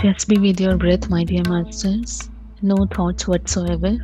Just be with your breath, my dear masters. No thoughts whatsoever.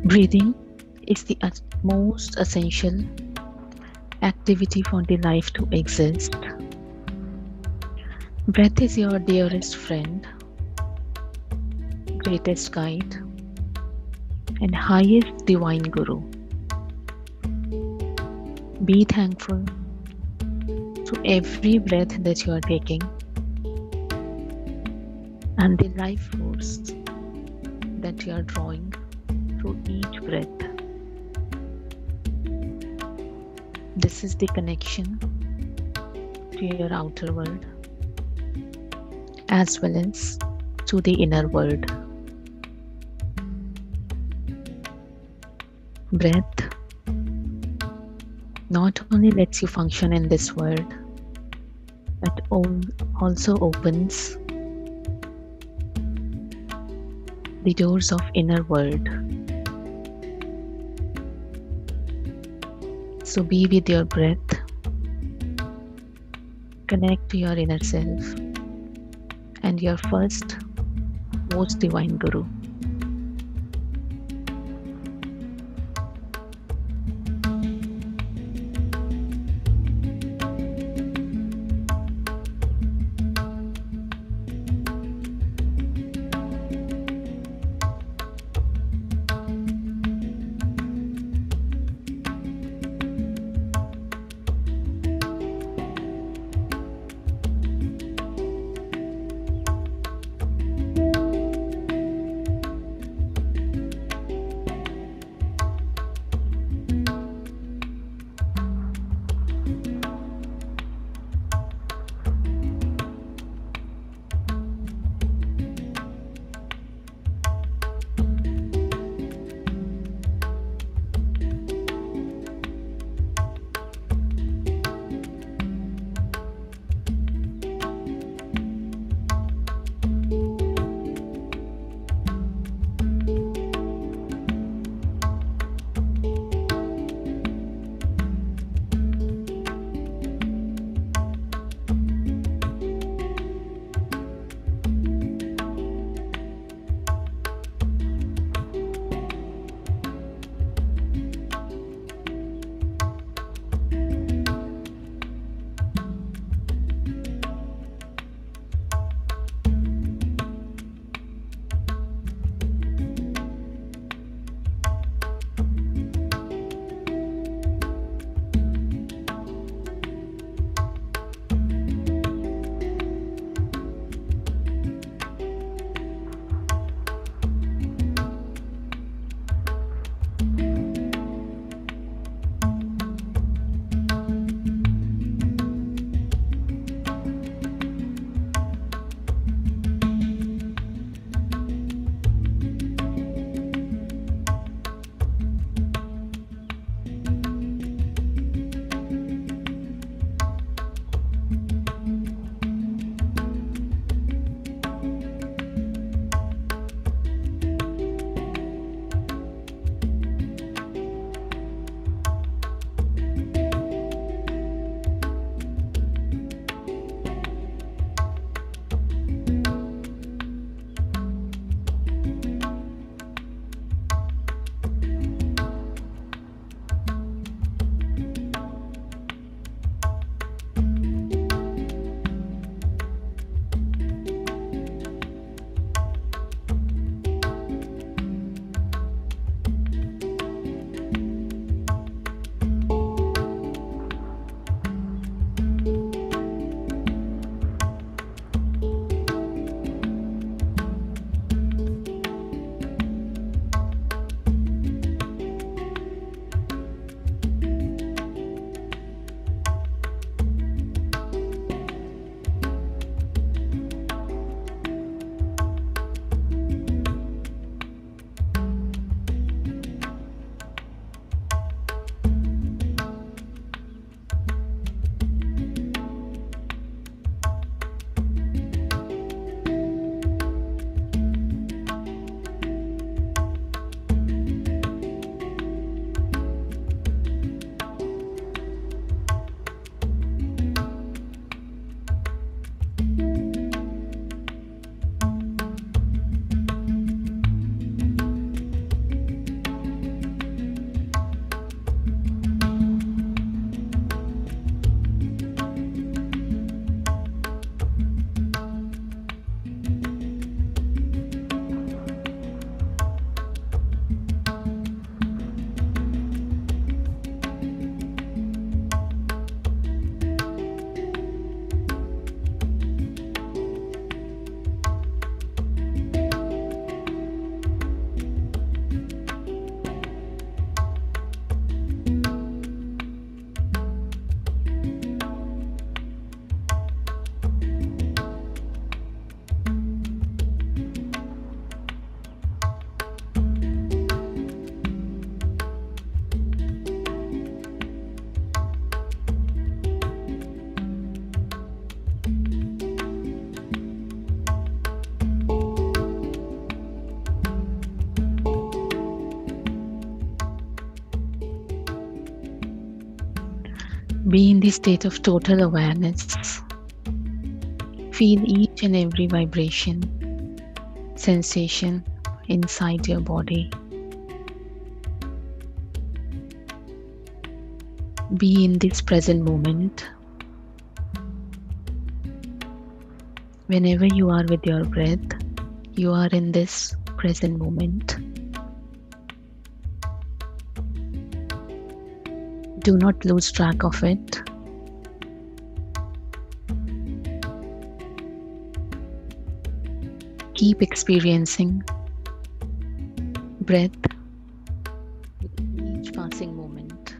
Breathing is the most essential activity for the life to exist. Breath is your dearest friend, greatest guide, and highest divine guru. Be thankful to every breath that you are taking and the life force that you are drawing through each breath. This is the connection to your outer world as well as to the inner world. Breath not only lets you function in this world, but also opens the doors of inner world. So be with your breath, connect to your inner self and your first most divine guru. Be in the state of total awareness. Feel each and every vibration, sensation inside your body. Be in this present moment. Whenever you are with your breath, you are in this present moment. Do not lose track of it. Keep experiencing breath with each passing moment.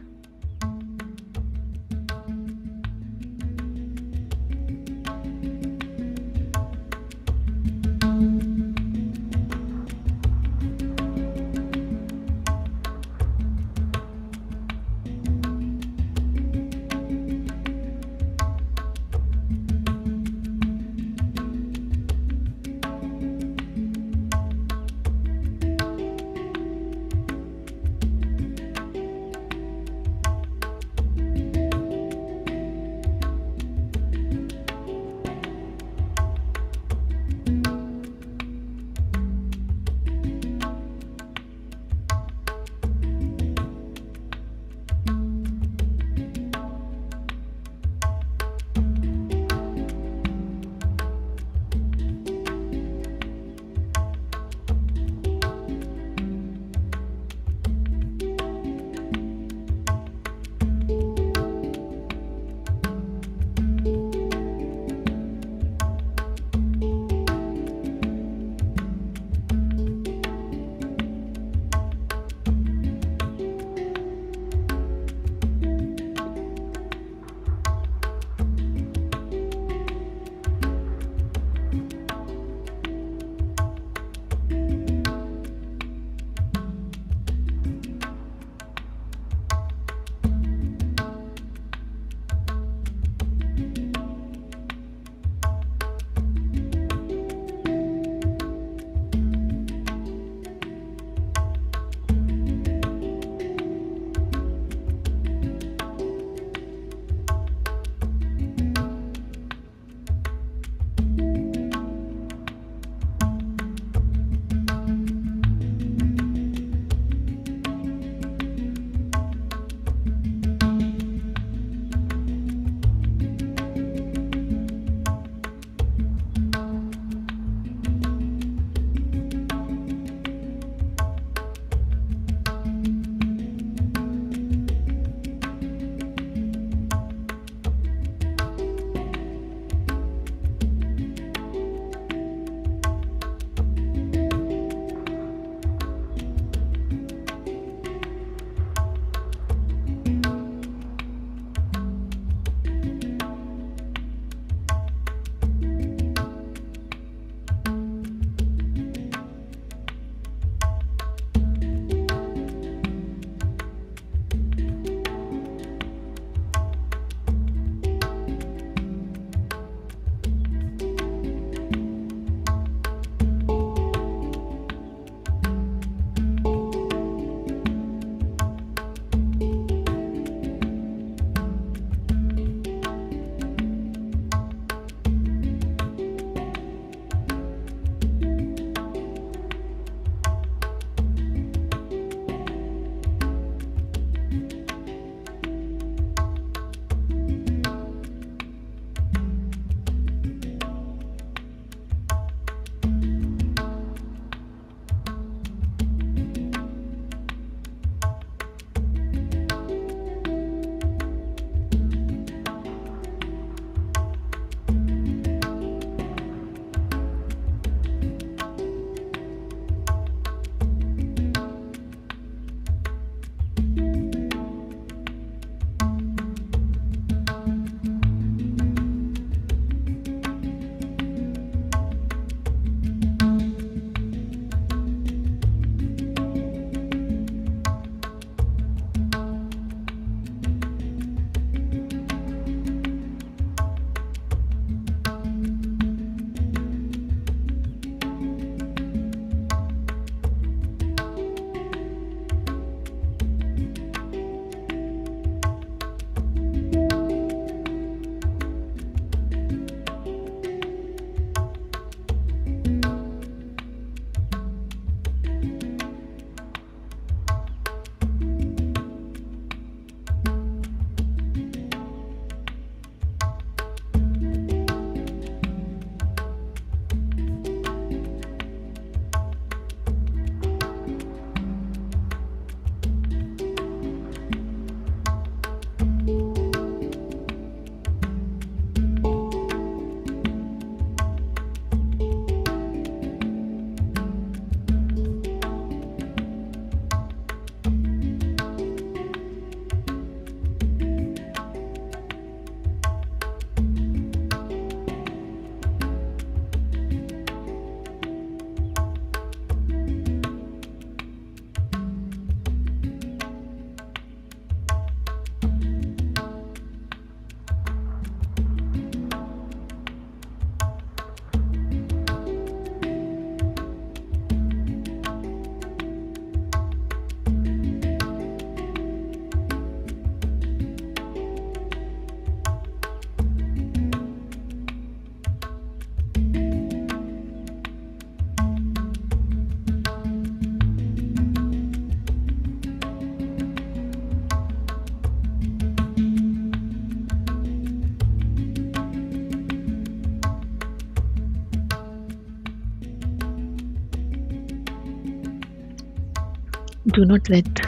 Do not let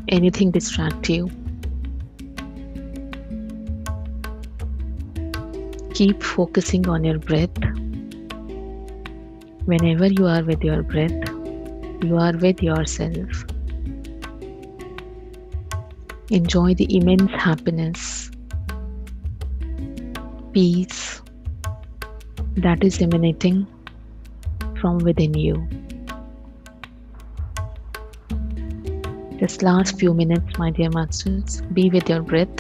anything distract you. Keep focusing on your breath. Whenever you are with your breath, you are with yourself. Enjoy the immense happiness, peace that is emanating from within you. Just last few minutes, my dear masters, be with your breath.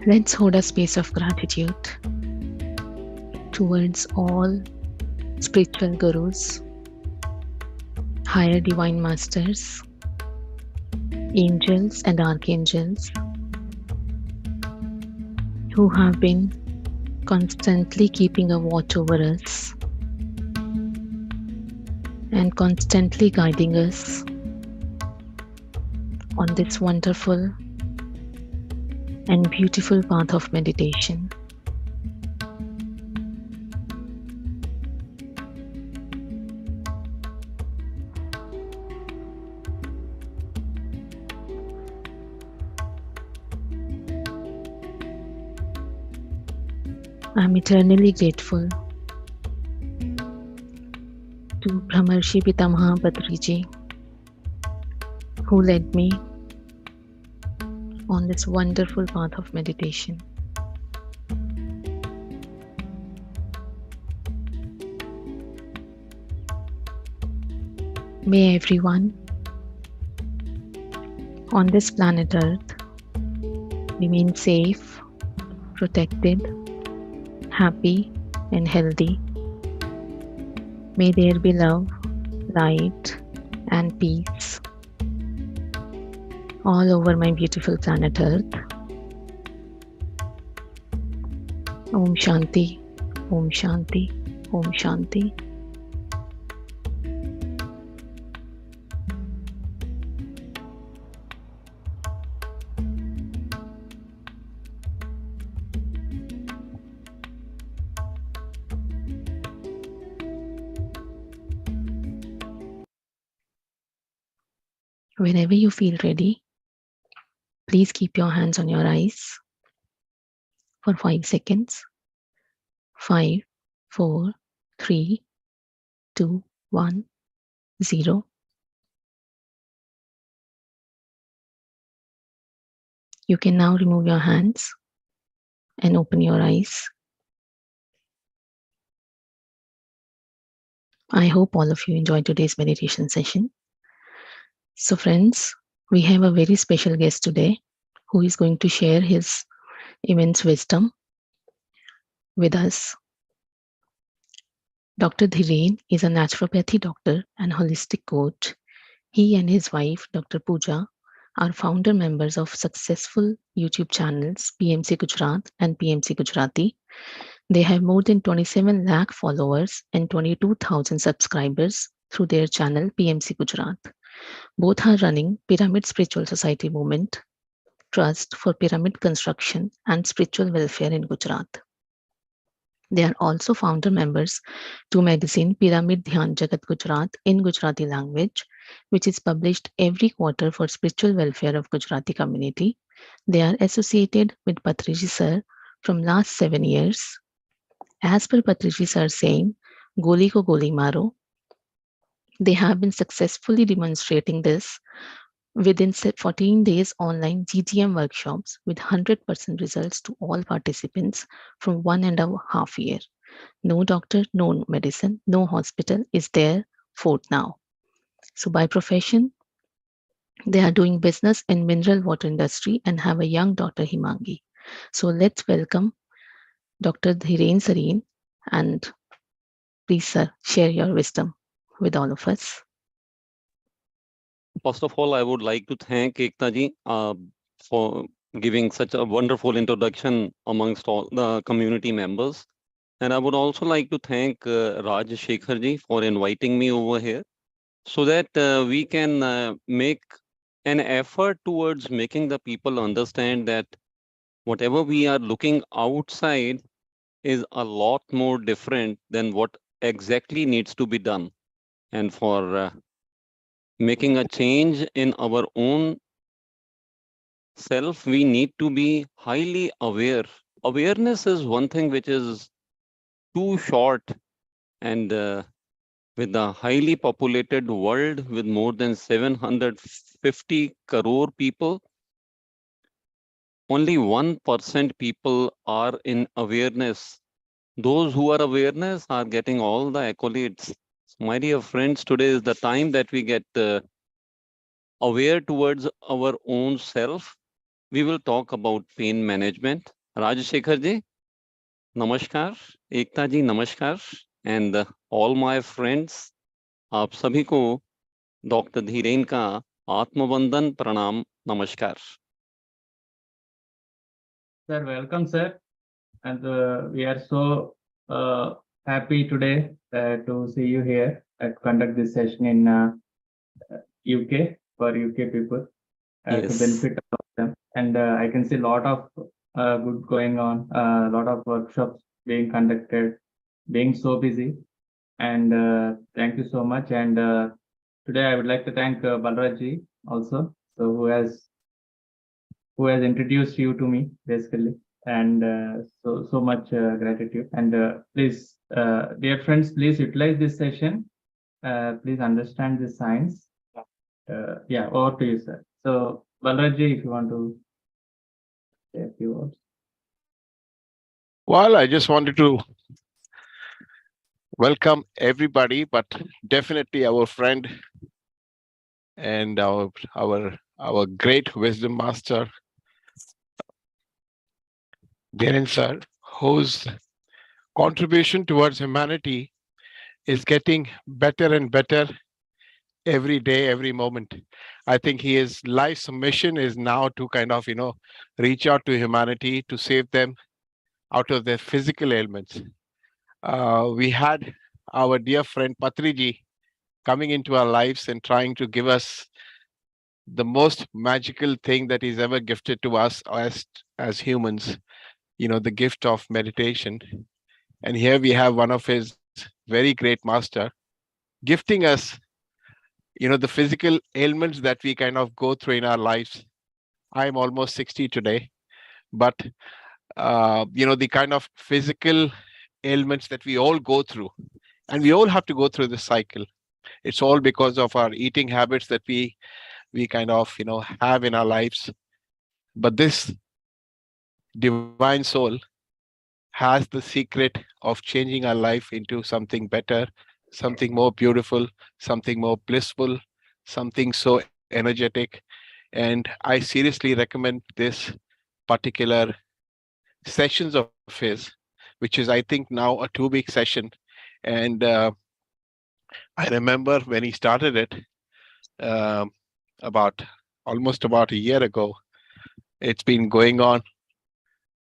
Let's hold a space of gratitude towards all spiritual gurus, higher divine masters, angels and archangels who have been constantly keeping a watch over us and constantly guiding us on this wonderful and beautiful path of meditation. I am eternally grateful to Brahmarshi Pitamaha Patriji, who led me on this wonderful path of meditation. May everyone on this planet Earth remain safe, protected, happy and healthy. May there be love, light and peace all over my beautiful planet Earth. Om Shanti, Om Shanti, Om Shanti. Whenever you feel ready, please keep your hands on your eyes for 5 seconds. 5, 4, 3, 2, 1, 0. You can now remove your hands and open your eyes. I hope all of you enjoyed today's meditation session. So, friends, we have a very special guest today who is going to share his immense wisdom with us. Dr. Dhiren is a naturopathy doctor and holistic coach. He and his wife, Dr. Pooja, are founder members of successful YouTube channels PMC Gujarat and PMC Gujarati. They have more than 27 lakh followers and 22,000 subscribers through their channel PMC Gujarat. Both are running Pyramid Spiritual Society Movement, Trust for Pyramid Construction and Spiritual Welfare in Gujarat. They are also founder members to magazine Pyramid Dhyan Jagat Gujarat in Gujarati language, which is published every quarter for spiritual welfare of Gujarati community. They are associated with Patriji sir from last 7 years. As per Patriji sir saying, Goli ko goli maro, they have been successfully demonstrating this within 14 days online GTM workshops with 100% results to all participants from 1.5 years. No doctor, no medicine, no hospital is there for now. So by profession, they are doing business in mineral water industry and have a young daughter Himangi. So let's welcome Dr. Dhiren Sareen, and please sir, share your wisdom with all of us. First of all, I would like to thank Ekta ji for giving such a wonderful introduction amongst all the community members. And I would also like to thank Raj Shekhar ji for inviting me over here so that we can make an effort towards making the people understand that whatever we are looking outside is a lot more different than what exactly needs to be done. And for making a change in our own self, we need to be highly aware. Awareness is one thing which is too short, and with the highly populated world with more than 750 crore people, only 1% people are in awareness. Those who are awareness are getting all the accolades. My dear friends, today is the time that we get aware towards our own self. We will talk about pain management. Rajshekhar ji, namaskar. Ekta ji, namaskar. And all my friends, आप सभी को doctor Dhiren का आत्मवंदन प्रणाम नमस्कार. Sir, welcome, sir. And we are so happy today to see you here and conduct this session in UK for UK people to Yes. benefit of them. And I can see a lot of good going on, a lot of workshops being conducted, being so busy. And thank you so much. And today I would like to thank Balraj also, so who has introduced you to me basically, and so much gratitude. And please, dear friends, please utilize this session. Please understand the science. Yeah, over to you, sir. So Balraj, if you want to say a few words. Well, I just wanted to welcome everybody, but definitely our friend and our great wisdom master, Dhiren sir, whose contribution towards humanity is getting better and better every day, every moment. I think his life's mission is now to kind of, reach out to humanity to save them out of their physical ailments. We had our dear friend Patriji coming into our lives and trying to give us the most magical thing that he's ever gifted to us as humans, the gift of meditation. And here we have one of his very great master gifting us, the physical ailments that we kind of go through in our lives. I'm almost 60 today, but the kind of physical ailments that we all go through, and we all have to go through this cycle. It's all because of our eating habits that we kind of have in our lives. But this divine soul has the secret of changing our life into something better, something more beautiful, something more blissful, something so energetic. And I seriously recommend this particular sessions of his, which is, I think, now a 2 week session. And I remember when he started it, um, about almost about a year ago. It's been going on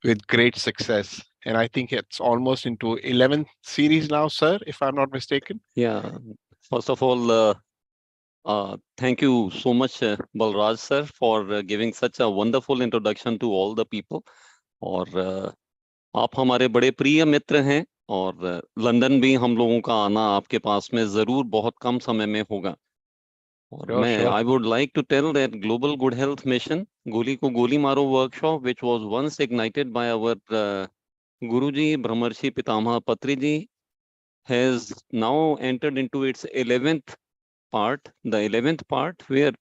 with great success. And I think it's almost into 11th series now, sir, if I'm not mistaken. Yeah. First of all, thank you so much, Balraj sir, for giving such a wonderful introduction to all the people. और आप हमारे बड़े प्रिय मित्र हैं और London भी हम लोगों का आना आपके पास में जरूर बहुत कम समय में होगा और Sure, मैं sure. I would like to tell that global good health mission गोली को गोली मारो workshop which was once ignited by our Guruji Brahmarshi Pitamah पत्री जी has now entered into its 11th part, the 11th part where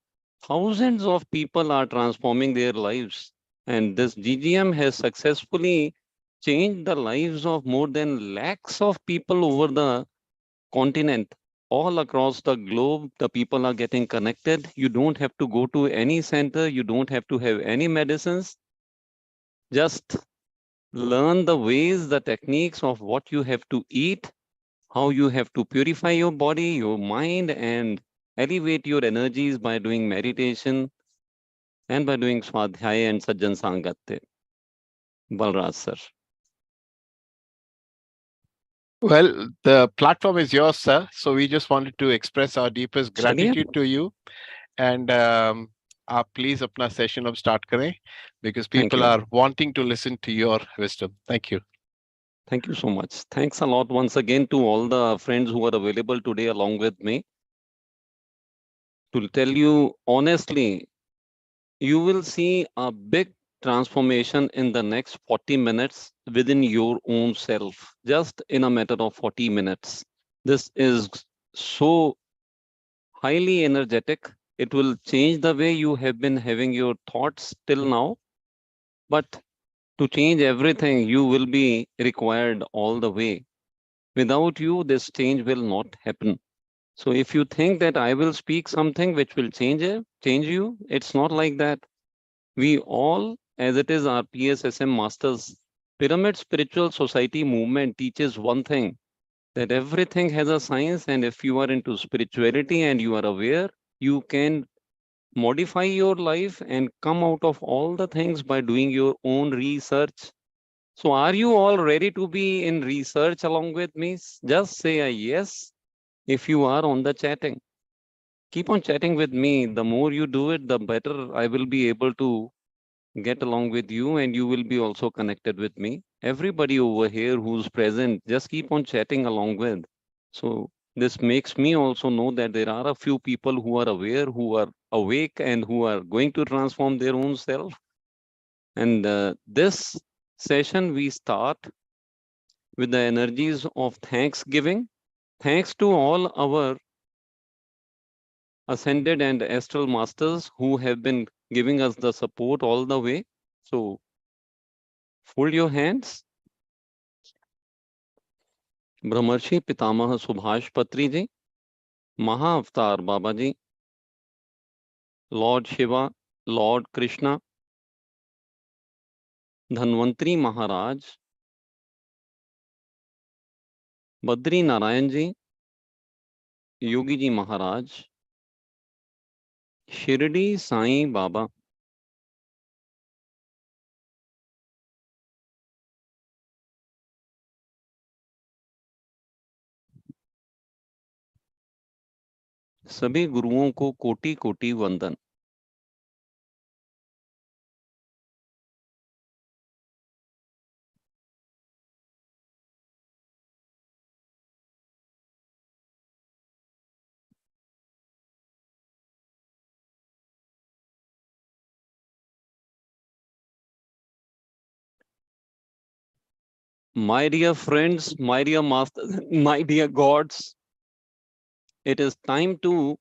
thousands of people are transforming their lives. And this GGM has successfully changed the lives of more than lakhs of people over the continent. All across the globe, the people are getting connected. You don't have to go to any center. You don't have to have any medicines. Just learn the ways, the techniques of what you have to eat, how you have to purify your body, your mind, and elevate your energies by doing meditation and by doing swadhyaya and sajjan sangatya. Balraj sir. Well, the platform is yours, sir. So we just wanted to express our deepest चलिए gratitude to you. And आप please अपना session अब start करें, because Thank people you. are wanting to listen to your wisdom. Thank you. Thank you so much. Thanks a lot once again to all the friends who are available today along with me. To tell you honestly, you will see a big transformation in the next 40 minutes within your own self, just in a matter of 40 minutes. This is so highly energetic. It will change the way you have been having your thoughts till now. But to change everything, you will be required all the way. Without you, this change will not happen. So if you think that I will speak something which will change you, it's not like that. We all, as it is our PSSM Masters, Pyramid Spiritual Society movement teaches one thing, that everything has a science, and if you are into spirituality and you are aware, you can modify your life and come out of all the things by doing your own research. So are you all ready to be in research along with me? Just say a yes if you are on the chatting. Keep on chatting with me. The more you do it, the better I will be able to get along with you, and you will be also connected with me. Everybody over here who's present, just keep on chatting along with. So this makes me also know that there are a few people who are aware, who are awake, and who are going to transform their own self. And this session we start with the energies of thanksgiving. Thanks to all our ascended and astral masters who have been giving us the support all the way. So fold your hands. ब्रह्मर्षि पितामह सुभाष पत्री जी, महाअवतार बाबा जी, Lord Shiva, Lord Krishna, Dhanvantari महाराज, बद्री नारायण जी, योगी जी महाराज, शिरडी साईं बाबा, सभी गुरुओं को कोटि कोटि वंदन। My dear friends, my dear masters, my dear gods, it is time to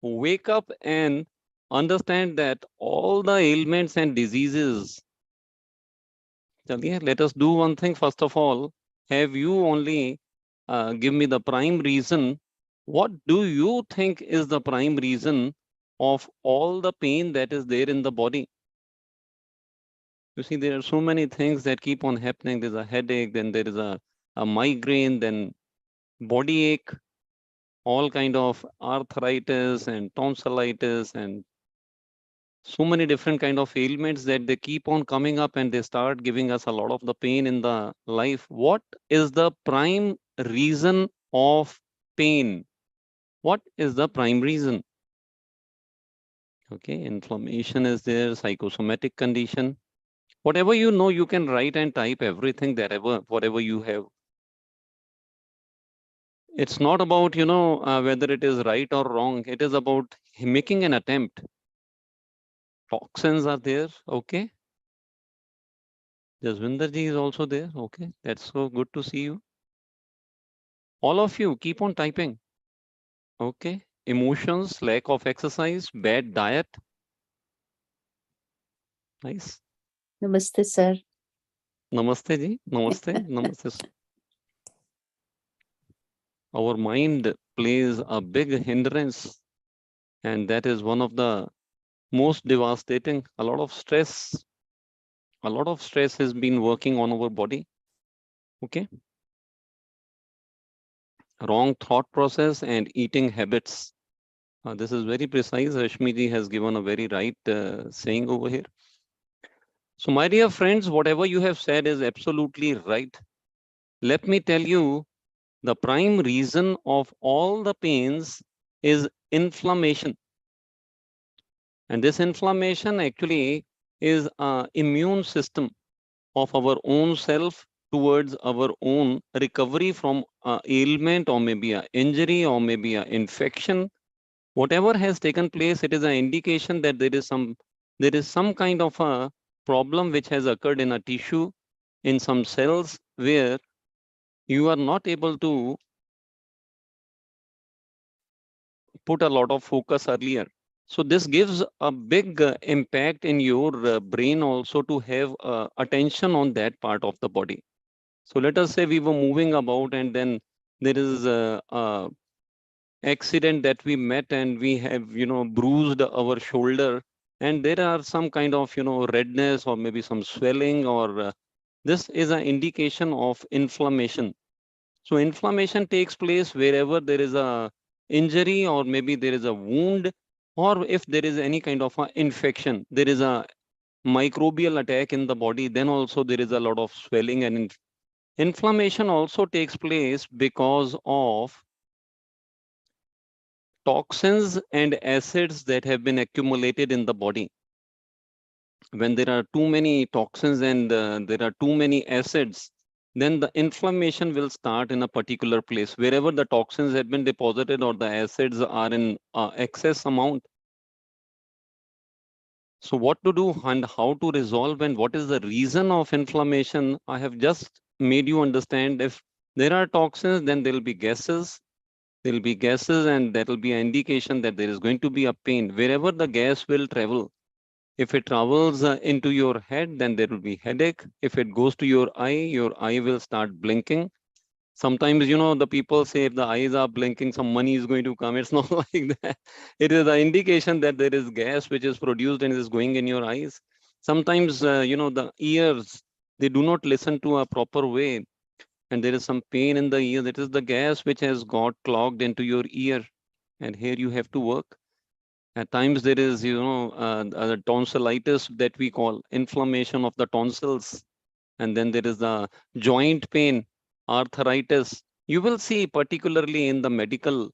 wake up and understand that all the ailments and diseases. Let us do one thing first of all. Have you only give me the prime reason? What do you think is the prime reason of all the pain that is there in the body? You see, there are so many things that keep on happening. There's a headache, then there is a migraine, then body ache, all kind of arthritis and tonsillitis and so many different kind of ailments that they keep on coming up and they start giving us a lot of the pain in the life. What is the prime reason of pain? What is the prime reason? Okay, inflammation is there, psychosomatic condition. Whatever you know, you can write and type everything that whatever you have. It's not about, whether it is right or wrong. It is about making an attempt. Toxins are there. Okay. Jaswinder ji is also there. Okay. That's so good to see you. All of you keep on typing. Okay. Emotions, lack of exercise, bad diet. Nice. Namaste, sir. Namaste ji. Namaste. Namaste. Our mind plays a big hindrance, and that is one of the most devastating. A lot of stress has been working on our body. Okay. Wrong thought process and eating habits. This is very precise. Rashmi ji has given a very right saying over here. So my dear friends, whatever you have said is absolutely right. Let me tell you, the prime reason of all the pains is inflammation. And this inflammation actually is an immune system of our own self towards our own recovery from ailment or maybe an injury or maybe an infection. Whatever has taken place, it is an indication that there is some kind of a problem which has occurred in a tissue, in some cells, where you are not able to put a lot of focus earlier. So this gives a big impact in your brain also to have attention on that part of the body. So let us say we were moving about and then there is a accident that we met and we have, bruised our shoulder and there are some kind of, redness or maybe some swelling or this is an indication of inflammation. So inflammation takes place wherever there is a injury or maybe there is a wound, or if there is any kind of a infection, there is a microbial attack in the body, then also there is a lot of swelling and inflammation also takes place because of toxins and acids that have been accumulated in the body. When there are too many toxins and there are too many acids, then the inflammation will start in a particular place. Wherever the toxins have been deposited or the acids are in excess amount. So what to do and how to resolve and what is the reason of inflammation? I have just made you understand. If there are toxins, then there will be gases. There will be gases and that will be an indication that there is going to be a pain. Wherever the gas will travel, if it travels into your head, then there will be headache. If it goes to your eye will start blinking. Sometimes, the people say if the eyes are blinking, some money is going to come. It's not like that. It is an indication that there is gas which is produced and is going in your eyes. Sometimes, the ears, they do not listen to a proper way. And there is some pain in the ear. That is the gas which has got clogged into your ear. And here you have to work. At times there is, tonsillitis that we call inflammation of the tonsils. And then there is the joint pain, arthritis. You will see particularly in the medical,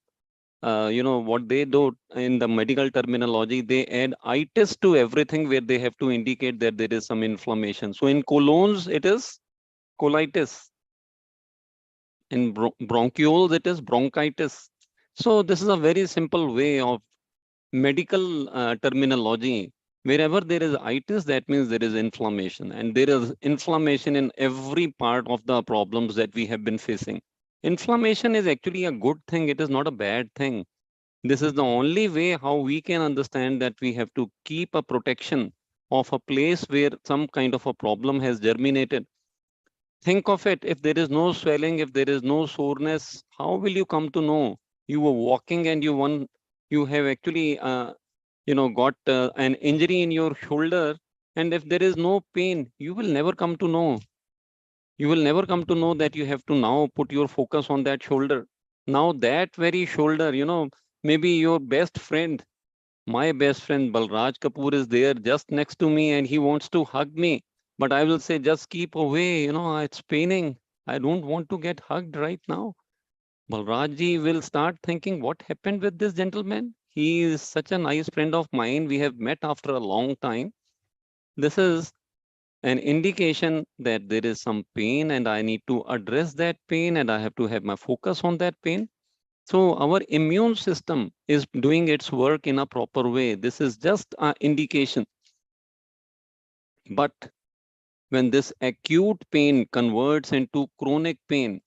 what they do in the medical terminology, they add itis to everything where they have to indicate that there is some inflammation. So in colons, it is colitis. In bronchioles, it is bronchitis. So this is a very simple way of medical terminology Wherever there is itis, that means there is inflammation, and there is inflammation in every part of the problems that we have been facing. Inflammation is actually a good thing. It is not a bad thing. This is the only way how we can understand that we have to keep a protection of a place where some kind of a problem has germinated. Think of it, if there is no swelling, if there is no soreness, how will you come to know? You were walking and you have actually got an injury in your shoulder, and if there is no pain, you will never come to know. You will never come to know that you have to now put your focus on that shoulder. Now that very shoulder, maybe your best friend, my best friend Balraj Kapoor is there just next to me and he wants to hug me. But I will say, just keep away, it's paining. I don't want to get hugged right now. Balrajji will start thinking, what happened with this gentleman? He is such a nice friend of mine. We have met after a long time. This is an indication that there is some pain and I need to address that pain and I have to have my focus on that pain. So our immune system is doing its work in a proper way. This is just an indication. But when this acute pain converts into chronic pain,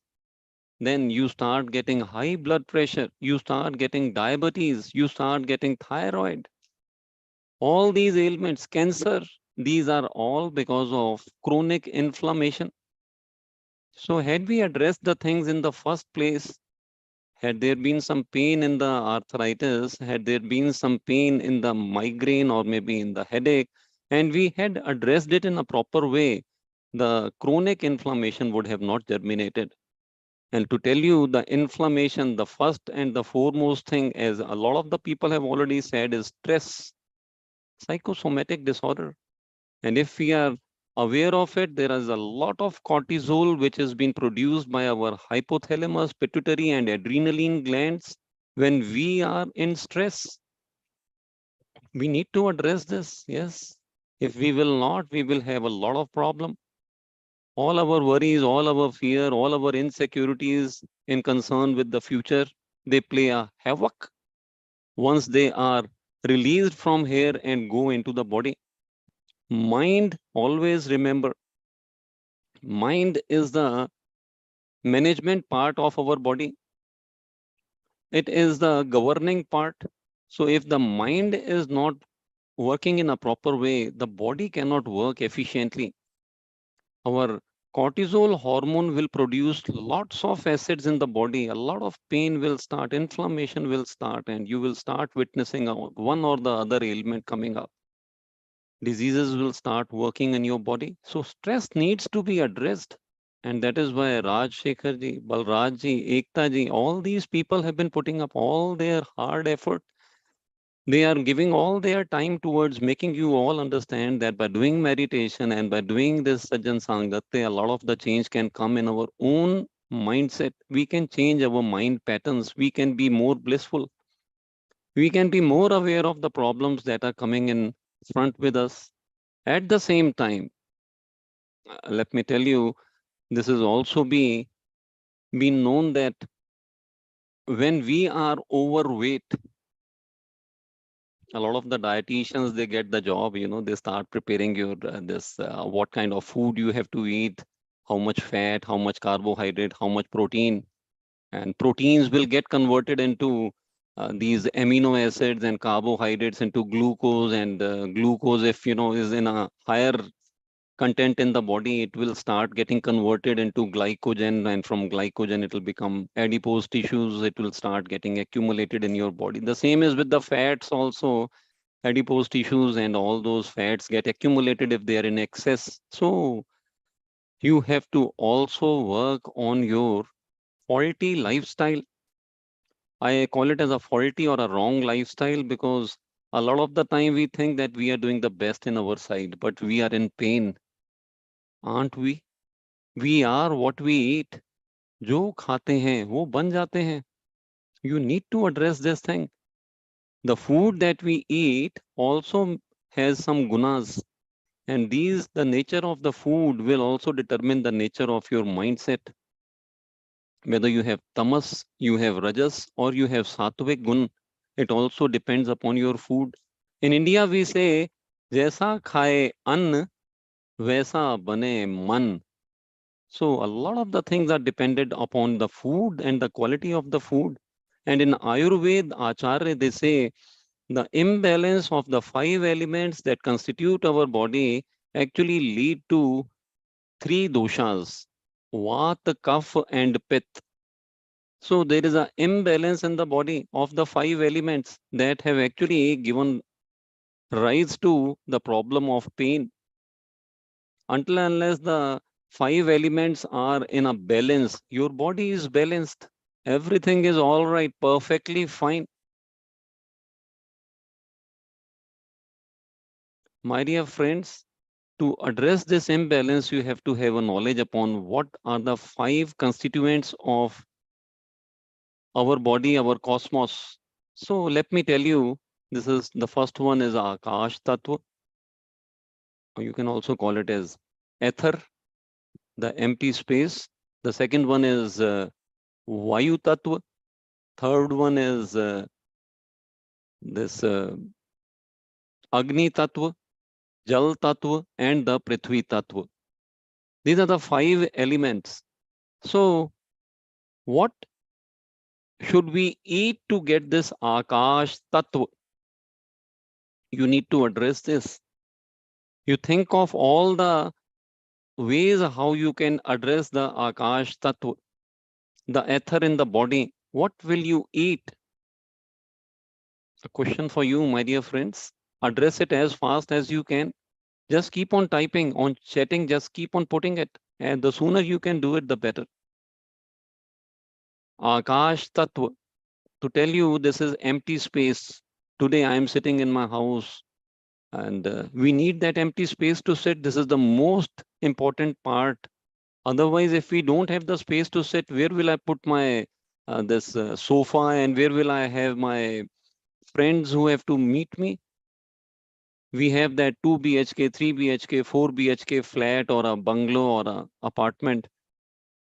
then you start getting high blood pressure, you start getting diabetes, you start getting thyroid. All these ailments, cancer, these are all because of chronic inflammation. So had we addressed the things in the first place, had there been some pain in the arthritis, had there been some pain in the migraine or maybe in the headache, and we had addressed it in a proper way, the chronic inflammation would have not germinated. And to tell you the inflammation, the first and the foremost thing, as a lot of the people have already said, is stress, psychosomatic disorder. And if we are aware of it, there is a lot of cortisol which has been produced by our hypothalamus, pituitary, and adrenaline glands when we are in stress. We need to address this. Yes. If we will not, we will have a lot of problem. All our worries, all our fear, all our insecurities in concern with the future, they play a havoc once they are released from here and go into the body. Mind, always remember, mind is the management part of our body. It is the governing part. So if the mind is not working in a proper way, the body cannot work efficiently. Our cortisol hormone will produce lots of acids in the body. A lot of pain will start, inflammation will start, and you will start witnessing one or the other ailment coming up. Diseases will start working in your body. So stress needs to be addressed. And that is why Raj Shekhar ji, Balraj ji, Ekta ji, all these people have been putting up all their hard effort. They are giving all their time towards making you all understand that by doing meditation and by doing this Sajjan Sangatte, a lot of the change can come in our own mindset. We can change our mind patterns. We can be more blissful. We can be more aware of the problems that are coming in front with us. At the same time, let me tell you, this is also been known that when we are overweight, a lot of the dietitians, they get the job, they start preparing your this what kind of food you have to eat, how much fat, how much carbohydrate, how much protein, and proteins will get converted into these amino acids and carbohydrates into glucose, and glucose, if is in a higher content in the body, it will start getting converted into glycogen, and from glycogen it will become adipose tissues. It will start getting accumulated in your body. The same is with the fats also. Adipose tissues and all those fats get accumulated if they are in excess. So you have to also work on your faulty lifestyle. I call it as a faulty or a wrong lifestyle because a lot of the time we think that we are doing the best in our side, but we are in pain, aren't we? We are what we eat. जो खाते हैं वो बन जाते हैं. You need to address this thing. The food that we eat also has some gunas, and these, the nature of the food will also determine the nature of your mindset. Whether you have tamas, you have rajas, or you have sattvic gun, it also depends upon your food. In India, we say जैसा खाए अन्न वैसा बने मन. So a lot of the things are dependent upon the food and the quality of the food. And in Ayurveda, Acharya, they say the imbalance of the 5 elements that constitute our body actually lead to 3 doshas, Vata, Kapha, and Pitta. So there is an imbalance in the body of the 5 elements that have actually given rise to the problem of pain. Until and unless the 5 elements are in a balance, your body is balanced. Everything is all right, perfectly fine. My dear friends, to address this imbalance, you have to have a knowledge upon what are the 5 constituents of our body, our cosmos. So let me tell you, this is the first one is Akash Tattva, or you can also call it as ether, the empty space. The second one is Vayu Tattva. Third one is this Agni Tattva, Jal Tattva, and the Prithvi Tattva. These are the 5 elements. So, what should we eat to get this Akash Tattva? You need to address this. You think of all the ways how you can address the Akash Tattva, the ether in the body. What will you eat? A question for you, my dear friends. Address it as fast as you can. Just keep on typing, on chatting, just keep on putting it. And the sooner you can do it, the better. Akash Tattva. To tell you, this is empty space. Today I am sitting in my house and we need that empty space to sit. This is the most important part. Otherwise, if we don't have the space to sit, where will I put my this sofa and where will I have my friends who have to meet me? We have that 2 BHK, 3 BHK, 4 BHK flat or a bungalow or a apartment.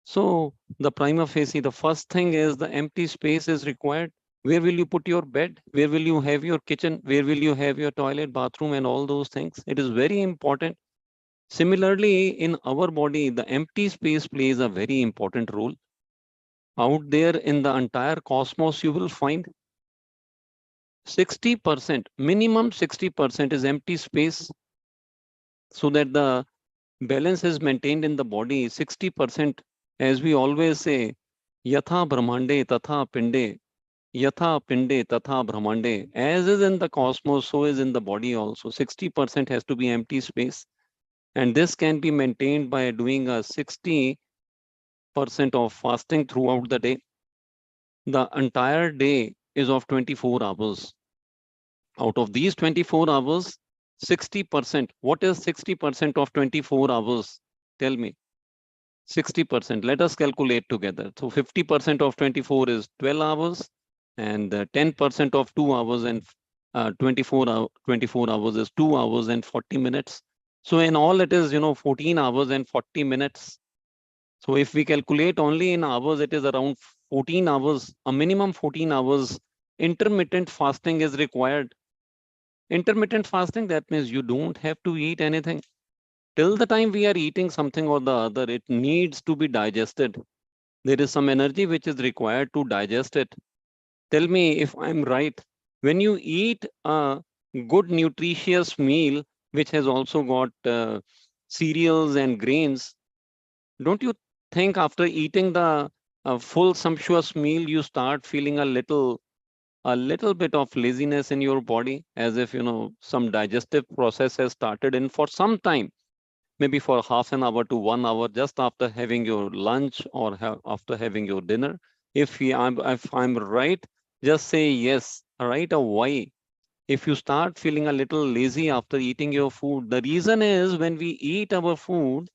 So the prima facie, the first thing is the empty space is required. Where will you put your bed? Where will you have your kitchen? Where will you have your toilet, bathroom, and all those things? It is very important. Similarly, in our body, the empty space plays a very important role. Out there in the entire cosmos, you will find 60%, minimum 60% is empty space, so that the balance is maintained in the body. 60%, as we always say, yatha brahmande tatha pinde, yatha pinde tatha brahmande. As is in the cosmos, so is in the body also. 60% has to be empty space. And this can be maintained by doing a 60% of fasting throughout the day. The entire day is of 24 hours. Out of these 24 hours, 60%, what is 60% of 24 hours? Tell me. 60%. Let us calculate together. So 50% of 24 is 12 hours and 10% of 2 hours and 24 hours is 2 hours and 40 minutes. So in all it is, 14 hours and 40 minutes. So if we calculate only in hours, it is around 14 hours, a minimum 14 hours. Intermittent fasting is required. Intermittent fasting, that means you don't have to eat anything. Till the time we are eating something or the other, it needs to be digested. There is some energy which is required to digest it. Tell me if I'm right. When you eat a good nutritious meal, which has also got cereals and grains, don't you think after eating the full sumptuous meal, you start feeling a little bit of laziness in your body, as if some digestive process has started in for some time, maybe for half an hour to 1 hour, just after having your lunch or after having your dinner. If I'm right, just say yes, right, or why. If you start feeling a little lazy after eating your food, the reason is when we eat our food,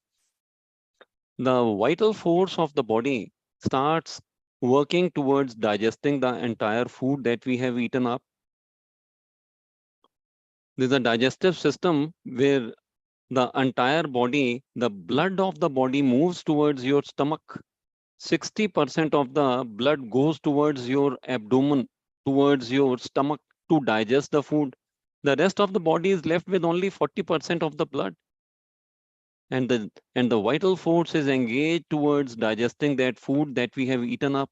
the vital force of the body starts working towards digesting the entire food that we have eaten up. There's a digestive system where the entire body, the blood of the body moves towards your stomach. 60% of the blood goes towards your abdomen, towards your stomach to digest the food. The rest of the body is left with only 40% of the blood. And the vital force is engaged towards digesting that food that we have eaten up.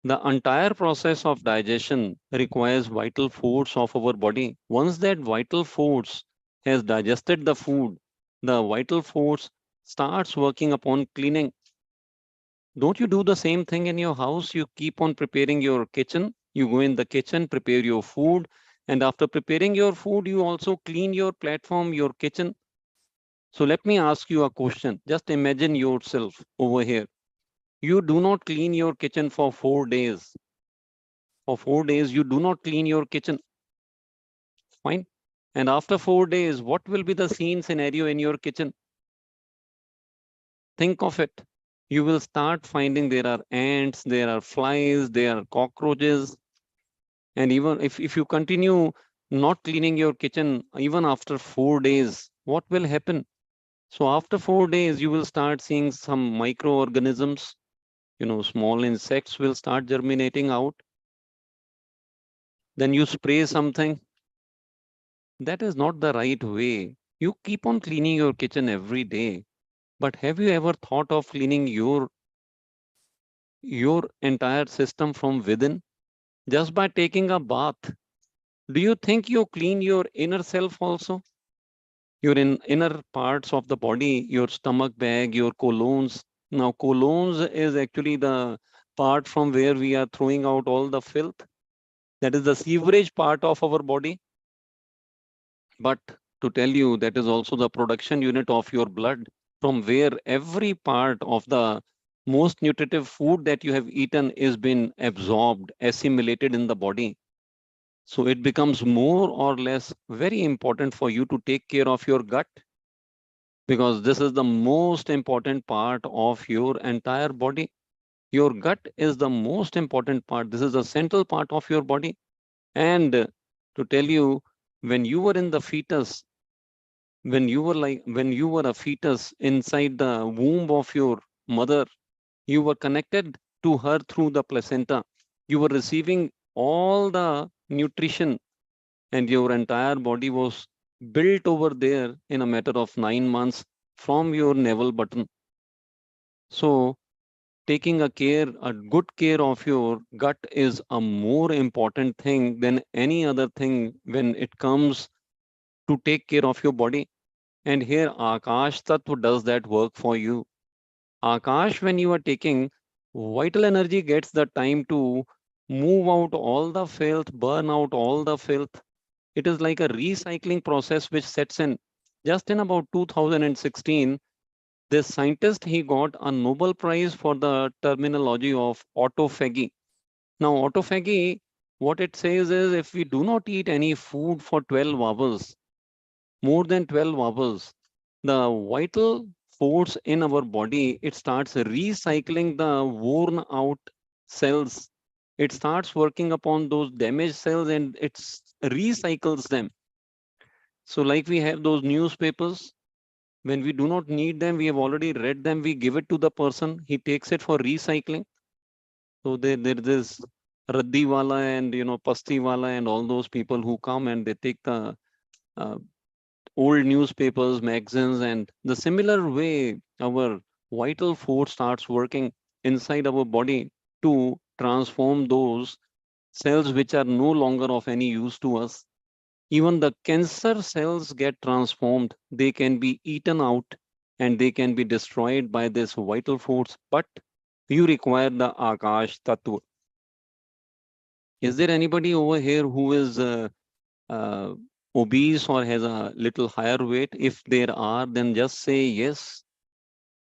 The entire process of digestion requires vital force of our body. Once that vital force has digested the food, the vital force starts working upon cleaning. Don't you do the same thing in your house? You keep on preparing your kitchen. You go in the kitchen, prepare your food. And after preparing your food, you also clean your platform, your kitchen. So let me ask you a question. Just imagine yourself over here. You do not clean your kitchen for 4 days. For 4 days, you do not clean your kitchen. Fine. And after 4 days, what will be the scene scenario in your kitchen? Think of it. You will start finding there are ants, there are flies, there are cockroaches. And even if you continue not cleaning your kitchen, even after 4 days, what will happen? So after 4 days, you will start seeing some microorganisms, small insects will start germinating out. Then you spray something. That is not the right way. You keep on cleaning your kitchen every day. But have you ever thought of cleaning your entire system from within just by taking a bath? Do you think you clean your inner self also? Your inner parts of the body, your stomach bag, your colons. Now, colons is actually the part from where we are throwing out all the filth. That is the sewerage part of our body. But to tell you, that is also the production unit of your blood, from where every part of the most nutritive food that you have eaten is been absorbed, assimilated in the body. So it becomes more or less very important for you to take care of your gut, because this is the most important part of your entire body. Your gut is the most important part. This is the central part of your body. And to tell you, when you were in the fetus, when you were a fetus inside the womb of your mother, you were connected to her through the placenta. You were receiving all the nutrition, and your entire body was built over there in a matter of 9 months from your navel button. So taking a good care of your gut is a more important thing than any other thing when it comes to take care of your body. And here Akash Tattva does that work for you. Akash, when you are taking, vital energy gets the time to move out all the filth, burn out all the filth. It is like a recycling process which sets in. Just in about 2016, this scientist, he got a Nobel Prize for the terminology of autophagy. Now, autophagy, what it says is if we do not eat any food for 12 hours, more than 12 hours, the vital force in our body, it starts recycling the worn out cells. It starts working upon those damaged cells and it recycles them. So like we have those newspapers, when we do not need them, we have already read them, we give it to the person, he takes it for recycling. So there is Raddi wala and Pasti wala and all those people who come and they take the uh, old newspapers, magazines, and the similar way our vital force starts working inside our body to transform those cells which are no longer of any use to us. Even the cancer cells get transformed. They can be eaten out and they can be destroyed by this vital force. But you require the Akash Tattva. Is there anybody over here who is uh, obese or has a little higher weight? If there are, then just say yes.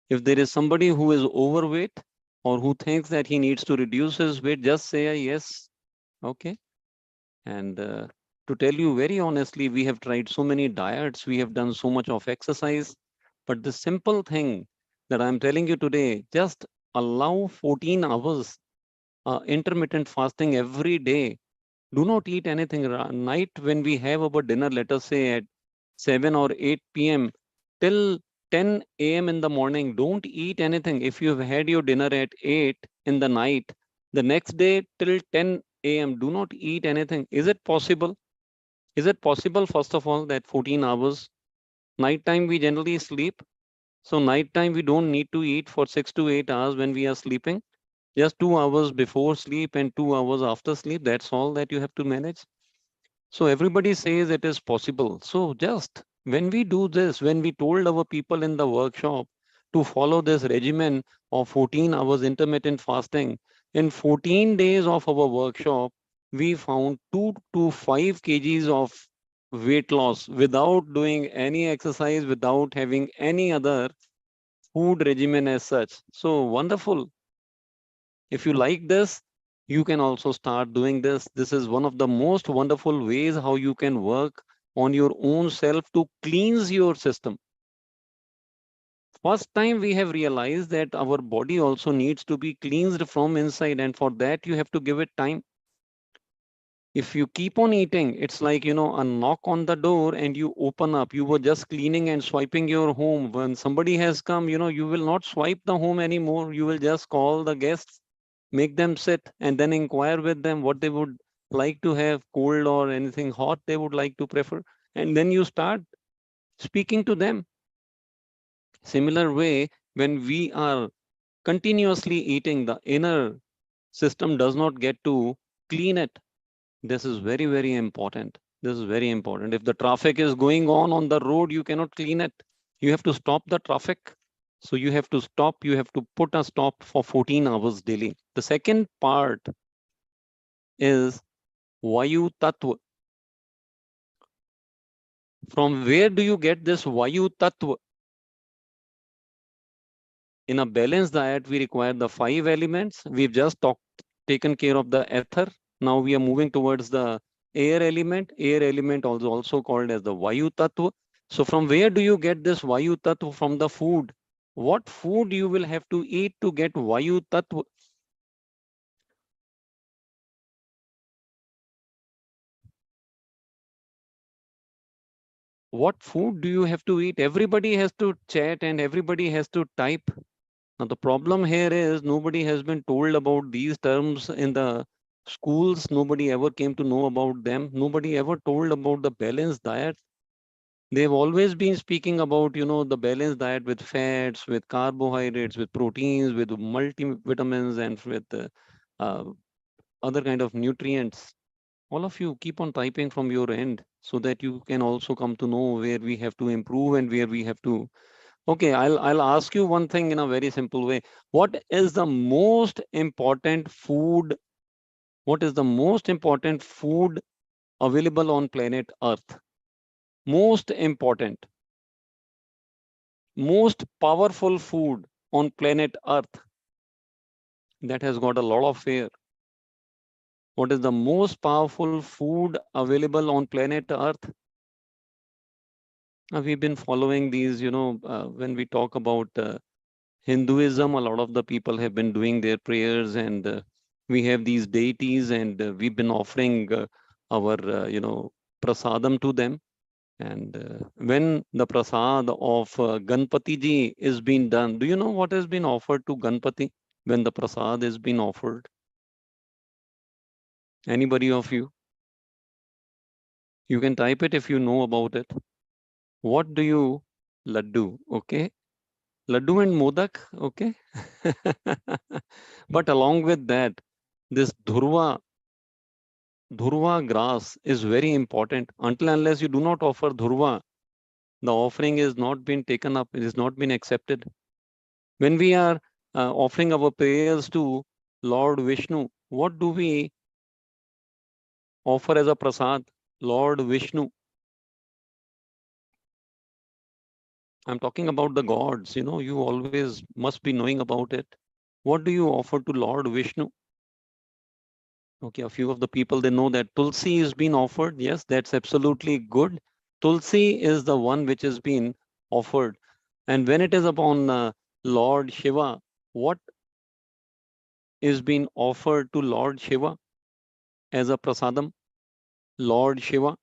If there is somebody who is overweight or who thinks that he needs to reduce his weight, just say a yes. Okay. And to tell you very honestly, we have tried so many diets, we have done so much of exercise, but the simple thing that I'm telling you today, just allow 14 hours intermittent fasting every day. Do not eat anything night when we have our dinner, let us say at 7 or 8 p.m. till 10 a.m. in the morning. Don't eat anything. If you have had your dinner at 8 in the night, the next day till 10 a.m., do not eat anything. Is it possible? Is it possible, first of all, that 14 hours, nighttime we generally sleep? So nighttime we don't need to eat for 6 to 8 hours when we are sleeping. Just 2 hours before sleep and 2 hours after sleep. That's all that you have to manage. So everybody says it is possible. So just when we do this, when we told our people in the workshop to follow this regimen of 14 hours intermittent fasting, in 14 days of our workshop, we found 2 to 5 kgs of weight loss without doing any exercise, without having any other food regimen as such. So wonderful. If you like this, you can also start doing this. This is one of the most wonderful ways how you can work on your own self to cleanse your system. First time we have realized that our body also needs to be cleansed from inside, and for that you have to give it time. If you keep on eating, it's like, a knock on the door and you open up. You were just cleaning and swiping your home. When somebody has come, you will not swipe the home anymore. You will just call the guests, make them sit, and then inquire with them what they would like to have, cold or anything hot they would like to prefer. And then you start speaking to them. Similar way, when we are continuously eating, the inner system does not get to clean it. This is very, very important. This is very important. If the traffic is going on the road, you cannot clean it. You have to stop the traffic. So you have to stop, you have to put a stop for 14 hours daily. The second part is Vayu Tattva. From where do you get this Vayu Tattva? In a balanced diet, we require the 5 elements. We've just taken care of the ether. Now we are moving towards the air element. Air element also called as the Vayu Tattva. So from where do you get this Vayu Tattva? From the food. What food you will have to eat to get Vayu Tattva? What food do you have to eat? Everybody has to chat and everybody has to type. Now the problem here is nobody has been told about these terms in the schools. Nobody ever came to know about them. Nobody ever told about the balanced diet. They've always been speaking about, the balanced diet with fats, with carbohydrates, with proteins, with multivitamins, and with uh, other kind of nutrients. All of you keep on typing from your end so that you can also come to know where we have to improve and where we have to. Okay, I'll ask you one thing in a very simple way. What is the most important food? What is the most important food available on planet Earth? Most important, most powerful food on planet Earth that has got a lot of fear. What is the most powerful food available on planet Earth? We've been following these, when we talk about Hinduism, a lot of the people have been doing their prayers, and we have these deities, and we've been offering our, prasadam to them. And when the prasad of Ganpati ji is being done, do you know what has been offered to Ganpati when the prasad is being offered? Anybody of you? You can type it if you know about it. What do you laddu? Okay. Laddu and modak. Okay. But along with that, this dhurva grass is very important. Until unless you do not offer dhurva, the offering is not been taken up, it is not been accepted. When we are offering our prayers to Lord Vishnu, what do we offer as a prasad? Lord Vishnu. I'm talking about the gods, you always must be knowing about it. What do you offer to Lord Vishnu? Okay, a few of the people, they know that Tulsi is being offered. Yes, that's absolutely good. Tulsi is the one which has been offered. And when it is upon Lord Shiva, what is being offered to Lord Shiva as a prasadam? Lord Shiva.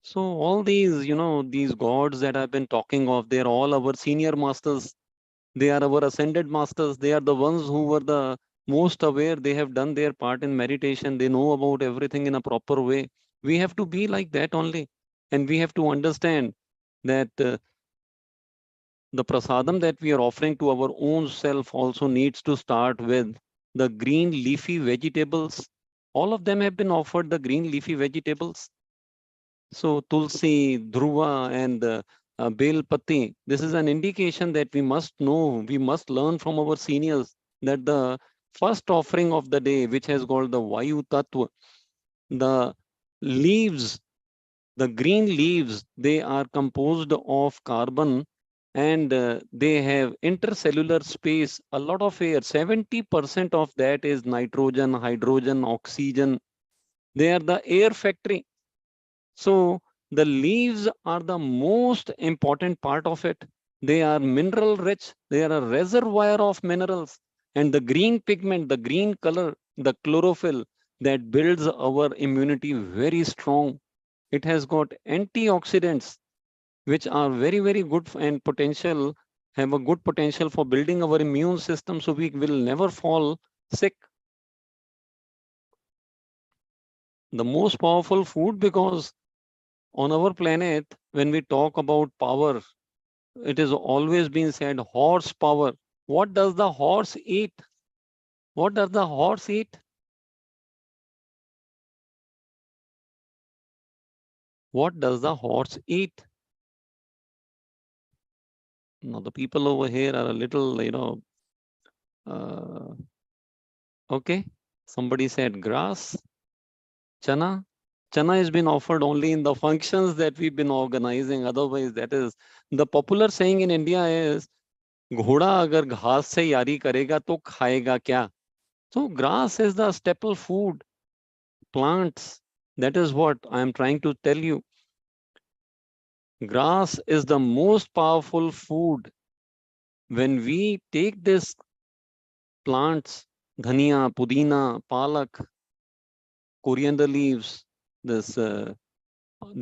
So all these, these gods that I've been talking of, they're all our senior masters. They are our ascended masters. They are the ones who were the most aware, they have done their part in meditation, they know about everything in a proper way. We have to be like that only. And we have to understand that the prasadam that we are offering to our own self also needs to start with the green leafy vegetables. All of them have been offered the green leafy vegetables. So tulsi, dhruva, and bel patti. This is an indication that we must know, we must learn from our seniors that the first offering of the day, which has got the Vayu Tattva, the leaves, the green leaves, they are composed of carbon and they have intercellular space, a lot of air. 70% of that is nitrogen, hydrogen, oxygen. They are the air factory. So the leaves are the most important part of it. They are mineral rich. They are a reservoir of minerals. And the green pigment, the green color, the chlorophyll that builds our immunity very strong. It has got antioxidants, which are very, very good and potential, have a good potential for building our immune system so we will never fall sick. The most powerful food, because on our planet, when we talk about power, it has always been said horsepower. What does the horse eat? What does the horse eat? What does the horse eat? Now, the people over here are a little, uh, okay. Somebody said grass, chana. Chana has been offered only in the functions that we've been organizing. Otherwise, that is the popular saying in India is, घोड़ा अगर घास से यारी करेगा तो खाएगा क्या? So grass is the staple food. Plants. That is what I am trying to tell you. Grass is the most powerful food. When we take this plants, dhania, pudina, palak, coriander leaves, this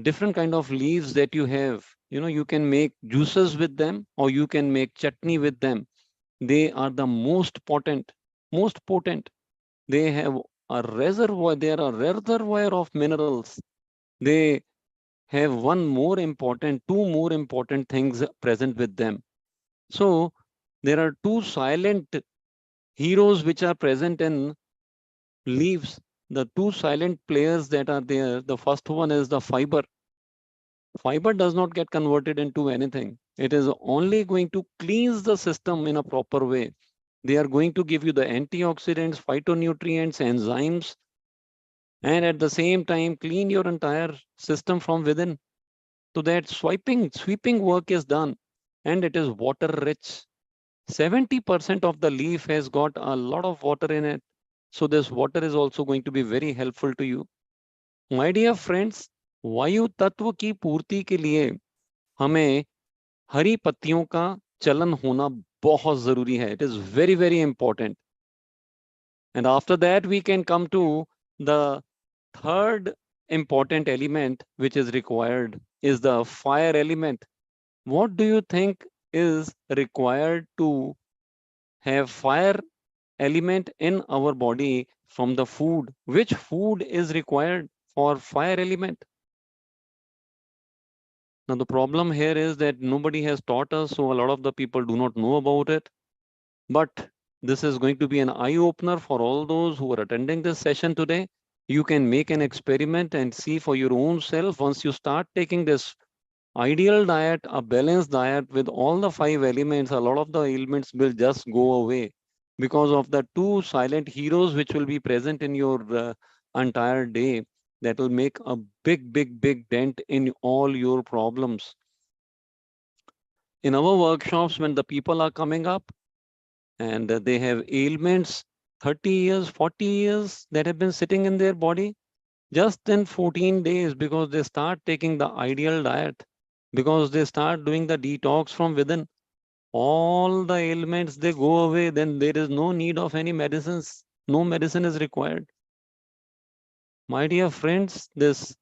different kind of leaves that you have, you can make juices with them or you can make chutney with them. They are the most potent, most potent. They have a reservoir, they are a reservoir of minerals. They have two more important things present with them. So there are two silent heroes which are present in leaves. The two silent players that are there, the first one is the fiber. Fiber does not get converted into anything. It is only going to cleanse the system in a proper way. They are going to give you the antioxidants, phytonutrients, enzymes, and at the same time clean your entire system from within. So that sweeping work is done, and it is water rich. 70% of the leaf has got a lot of water in it. So this water is also going to be very helpful to you. My dear friends, वायु तत्व की पूर्ति के लिए हमें हरी पत्तियों का चलन होना बहुत जरूरी है. It is very, very important. And after that, we can come to the third important element which is required is the fire element. What do you think is required to have fire element in our body from the food? Which food is required for fire element? Now, the problem here is that nobody has taught us, so a lot of the people do not know about it. But this is going to be an eye-opener for all those who are attending this session today. You can make an experiment and see for your own self. Once you start taking this ideal diet, a balanced diet with all the 5 elements, a lot of the ailments will just go away because of the two silent heroes which will be present in your entire day. That will make a big, big, big dent in all your problems. In our workshops, when the people are coming up and they have ailments 30 years, 40 years that have been sitting in their body, just in 14 days, because they start taking the ideal diet, because they start doing the detox from within, all the ailments, they go away. Then there is no need of any medicines. No medicine is required. My dear friends, this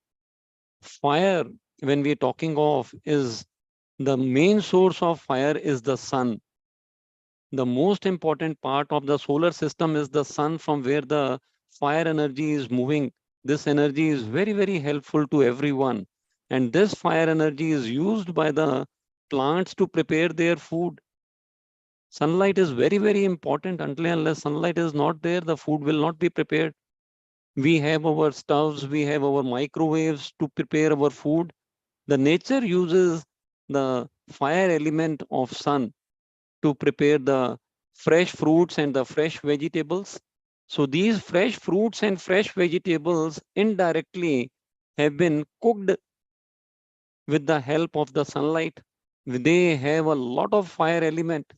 fire, when we are talking of, is the main source of fire is the sun. The most important part of the solar system is the sun, from where the fire energy is moving. This energy is very, very helpful to everyone. And this fire energy is used by the plants to prepare their food. Sunlight is very, very important. Until and unless sunlight is not there, the food will not be prepared. We have our stoves, we have our microwaves to prepare our food. The nature uses the fire element of sun to prepare the fresh fruits and the fresh vegetables. So these fresh fruits and fresh vegetables indirectly have been cooked with the help of the sunlight. They have a lot of fire element.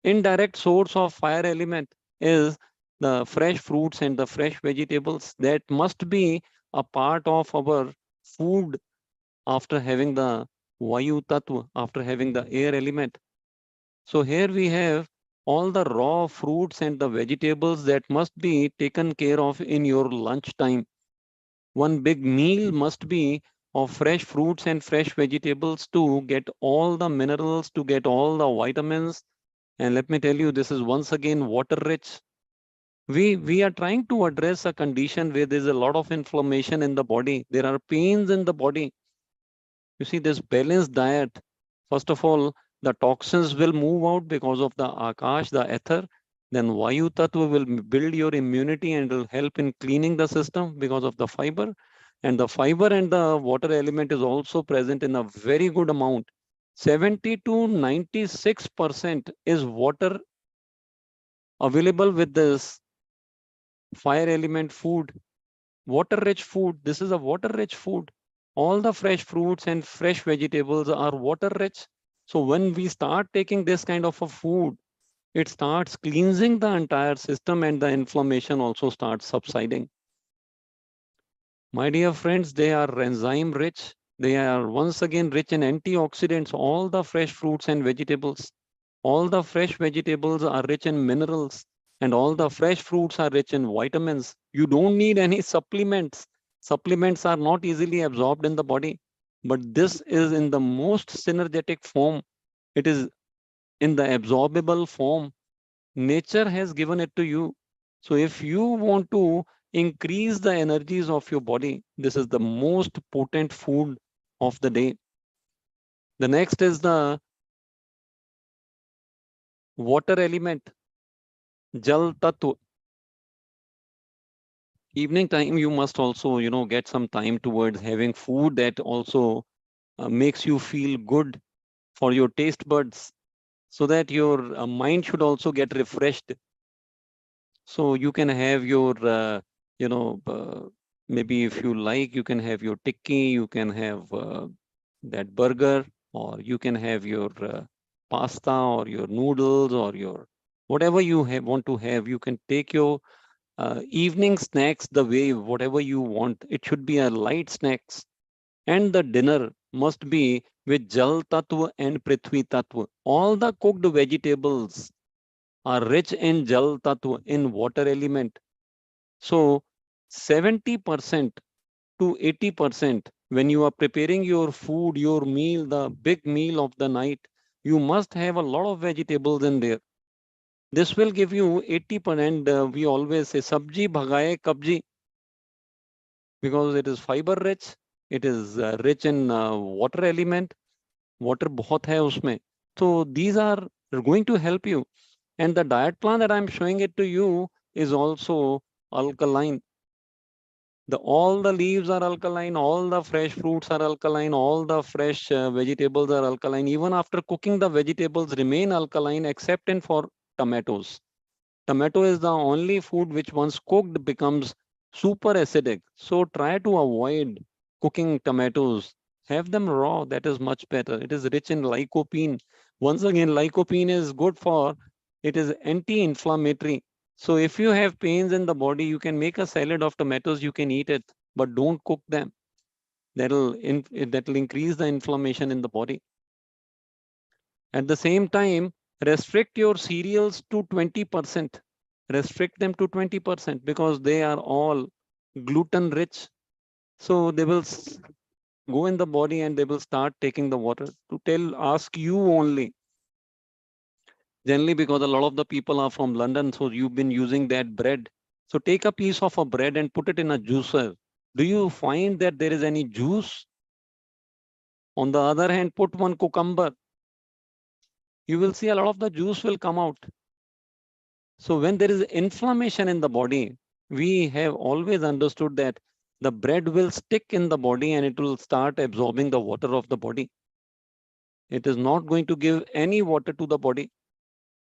Indirect source of fire element is the fresh fruits and the fresh vegetables that must be a part of our food after having the Vayu Tattva, after having the air element. So here we have all the raw fruits and the vegetables that must be taken care of in your lunch time. One big meal must be of fresh fruits and fresh vegetables to get all the minerals, to get all the vitamins. And let me tell you, this is once again water rich. We are trying to address a condition where there's a lot of inflammation in the body. There are pains in the body. You see, this balanced diet, first of all, the toxins will move out because of the Akash, the ether. Then Vayu Tattva will build your immunity and will help in cleaning the system because of the fiber. And the fiber and the water element is also present in a very good amount. 70 to 96% is water available with this fire element food. Water rich food. This is a water rich food. All the fresh fruits and fresh vegetables are water rich. So when we start taking this kind of a food, it starts cleansing the entire system and the inflammation also starts subsiding. My dear friends, they are enzyme rich. They are once again rich in antioxidants, all the fresh fruits and vegetables. All the fresh vegetables are rich in minerals and all the fresh fruits are rich in vitamins. You don't need any supplements. Supplements are not easily absorbed in the body, but this is in the most synergetic form. It is in the absorbable form. Nature has given it to you. So if you want to increase the energies of your body, this is the most potent food of the day. The next is the water element, Jal Tattva. Evening time, you must also, get some time towards having food that also makes you feel good for your taste buds, so that your mind should also get refreshed. So you can have your, you know, maybe if you like, you can have your tikki, you can have that burger, or you can have your pasta or your noodles or your whatever you want to have. You can take your evening snacks the way whatever you want. It should be a light snacks, and the dinner must be with Jal Tattva and Prithvi Tattva. All the cooked vegetables are rich in Jal Tattva, in water element. So 70% to 80%, when you are preparing your food, your meal, the big meal of the night, you must have a lot of vegetables in there. This will give you 80%. We always say sabji bhagaye kabji, because it is fiber rich. It is rich in water element. Water बहुत है उसमें. So these are going to help you. And the diet plan that I'm showing it to you is also alkaline. All the leaves are alkaline, all the fresh fruits are alkaline, all the fresh vegetables are alkaline. Even after cooking, the vegetables remain alkaline except in for tomatoes. Tomato is the only food which once cooked becomes super acidic. So try to avoid cooking tomatoes. Have them raw, that is much better. It is rich in lycopene. Once again, lycopene is good for, it is anti-inflammatory. So if you have pains in the body, you can make a salad of tomatoes, you can eat it, but don't cook them. That'll increase the inflammation in the body. At the same time, restrict your cereals to 20%. Restrict them to 20% because they are all gluten rich. So they will go in the body and they will start taking the water. To ask you only, Generally, because a lot of the people are from London, so you've been using that bread. So take a piece of a bread and put it in a juicer. Do you find that there is any juice? On the other hand, put one cucumber. You will see a lot of the juice will come out. So when there is inflammation in the body, we have always understood that the bread will stick in the body and it will start absorbing the water of the body. It is not going to give any water to the body.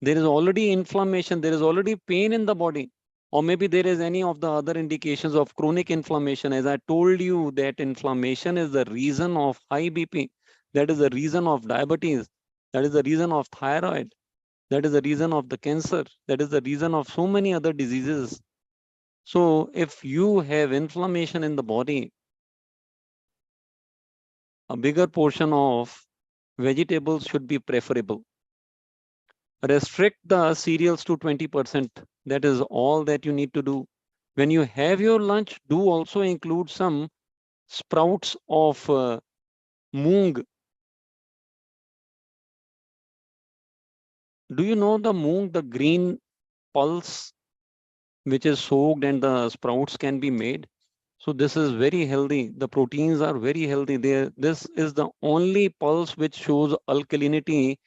There is already inflammation, there is already pain in the body. Or maybe there is any of the other indications of chronic inflammation. As I told you, that inflammation is the reason of high BP. That is the reason of diabetes. That is the reason of thyroid. That is the reason of the cancer. That is the reason of so many other diseases. So if you have inflammation in the body, a bigger portion of vegetables should be preferable. Restrict the cereals to 20%. That is all that you need to do. When you have your lunch, do also include some sprouts of moong. Do you know the moong, the green pulse, which is soaked and the sprouts can be made? So this is very healthy. The proteins are very healthy. This is the only pulse which shows alkalinity,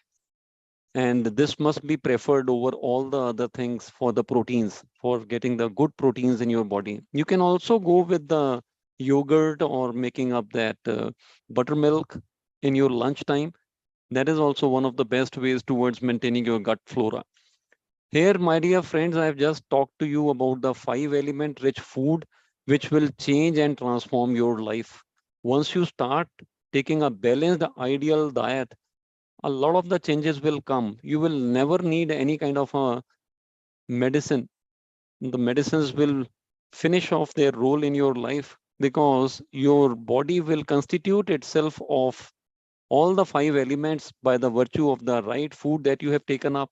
and this must be preferred over all the other things for the proteins, for getting the good proteins in your body. You can also go with the yogurt or making up that buttermilk in your lunchtime. That is also one of the best ways towards maintaining your gut flora. Here, my dear friends, I have just talked to you about the 5-element rich food which will change and transform your life. Once you start taking a balanced, ideal diet, a lot of the changes will come. You will never need any kind of a medicine. The medicines will finish off their role in your life because your body will constitute itself of all the 5 elements by the virtue of the right food that you have taken up.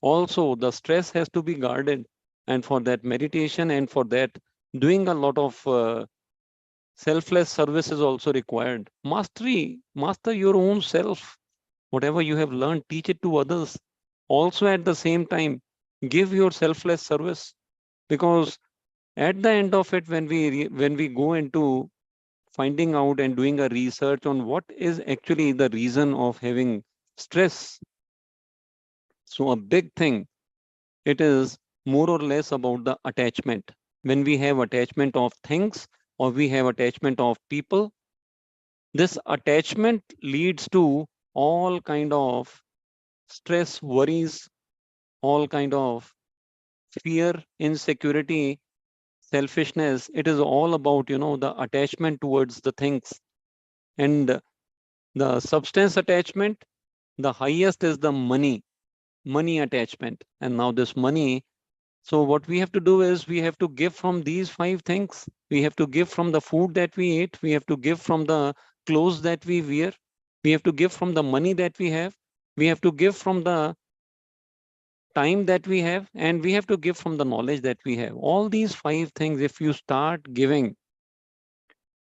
Also, the stress has to be guarded, and for that meditation and for that doing a lot of selfless service is also required. Master your own self. Whatever you have learned, teach it to others. Also at the same time, give your selfless service, because at the end of it, when we go into finding out and doing a research on what is actually the reason of having stress, so a big thing, it is more or less about the attachment. When we have attachment of things or we have attachment of people, this attachment leads to all kind of stress, worries, all kind of fear, insecurity, selfishness. It is all about, the attachment towards the things. And the substance attachment, the highest is the money attachment. And now this money, so what we have to do is we have to give from these 5 things. We have to give from the food that we eat. We have to give from the clothes that we wear. We have to give from the money that we have. We have to give from the time that we have, and we have to give from the knowledge that we have. All these 5 things, if you start giving,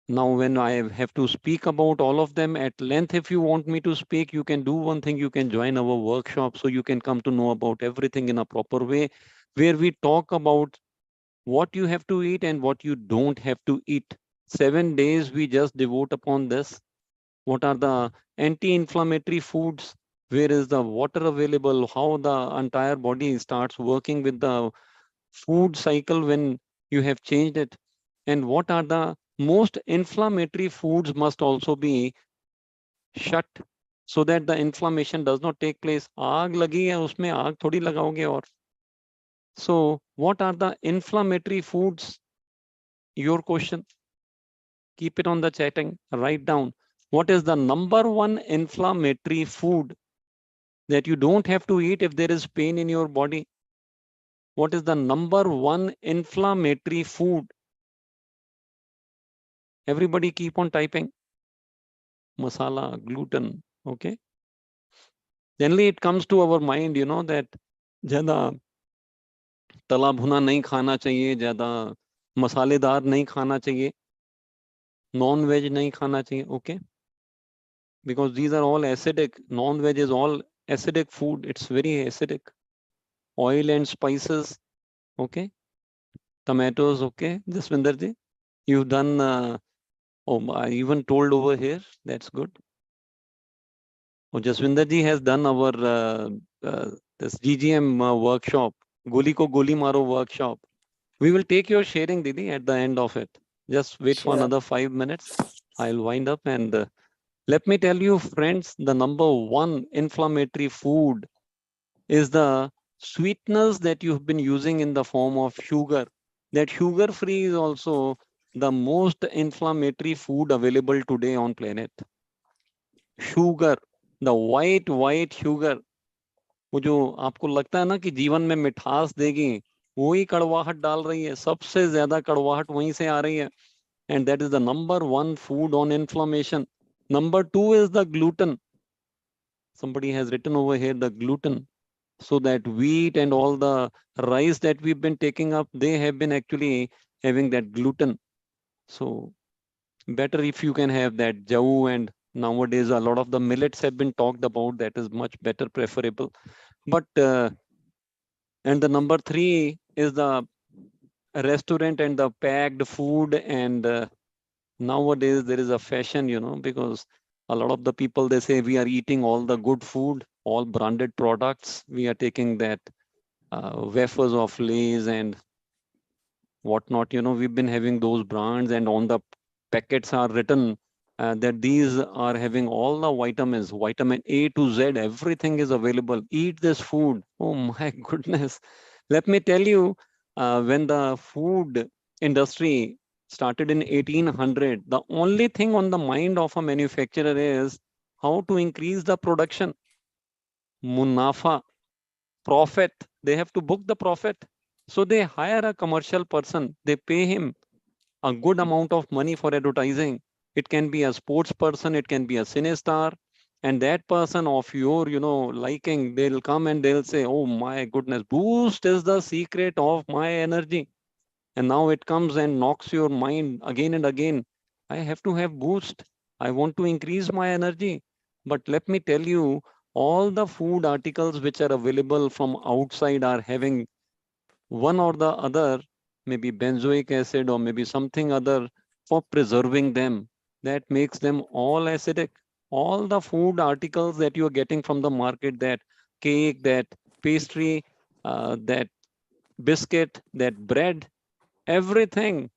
now when I have to speak about all of them at length, if you want me to speak, you can do one thing, you can join our workshop, so you can come to know about everything in a proper way, where we talk about what you have to eat and what you don't have to eat. 7 days we just devote upon this. What are the anti-inflammatory foods? Where is the water available? How the entire body starts working with the food cycle when you have changed it? And what are the most inflammatory foods must also be shut so that the inflammation does not take place? आग लगी है, उसमें आग थोड़ी लगाओगे और. So what are the inflammatory foods? Your question. Keep it on the chatting. Write down. What is the number 1 inflammatory food that you don't have to eat if there is pain in your body? What is the number 1 inflammatory food? Everybody keep on typing. Masala, gluten, okay? Generally it comes to our mind, that ज़्यादा तला भुना नहीं खाना चाहिए, ज़्यादा मसालेदार नहीं खाना चाहिए, non-veg नहीं खाना चाहिए, okay? Because these are all acidic. Non-veg is all acidic food. It's very acidic. Oil and spices. Okay. Tomatoes. Okay. Jaswinder ji, you've done. Oh, I even told over here. That's good. Oh, Jaswinder ji has done our this GGM workshop. Goli ko goli maro workshop. We will take your sharing, Didi, at the end of it. Just wait for Sure. another 5 minutes. I'll wind up and let me tell you, friends, the number one inflammatory food is the sweeteners that you've been using in the form of sugar. That sugar free is also the most inflammatory food available today on planet. Sugar, the white sugar, वो जो आपको लगता है ना कि जीवन में मिठास देगी, वही कड़वाहट डाल रही है. सबसे ज्यादा कड़वाहट वहीं से आ रही है. And that is the number one food on inflammation. Number two is the gluten. Somebody has written over here the gluten. So that wheat and all the rice that we've been taking up, they have been actually having that gluten. So better if you can have that jaw, and nowadays a lot of the millets have been talked about. That is much better preferable. But and the number three is the restaurant and the packed food. And nowadays there is a fashion, because a lot of the people, they say we are eating all the good food, all branded products. We are taking that wafers of Lay's and whatnot. We've been having those brands, and on the packets are written that these are having all the vitamins, vitamin A to Z, everything is available. Eat this food. Oh my goodness. Let me tell you, when the food industry started in 1800, the only thing on the mind of a manufacturer is how to increase the production. Munafa, profit. They have to book the profit. So they hire a commercial person. They pay him a good amount of money for advertising. It can be a sports person, it can be a cine star, and that person of your, liking, they'll come and they'll say, "Oh my goodness, boost is the secret of my energy." And now it comes and knocks your mind again and again. I have to have boost. I want to increase my energy. But let me tell you, all the food articles which are available from outside are having one or the other, maybe benzoic acid or maybe something other, for preserving them. That makes them all acidic. All the food articles that you are getting from the market, that cake, that pastry, that biscuit, that bread, everything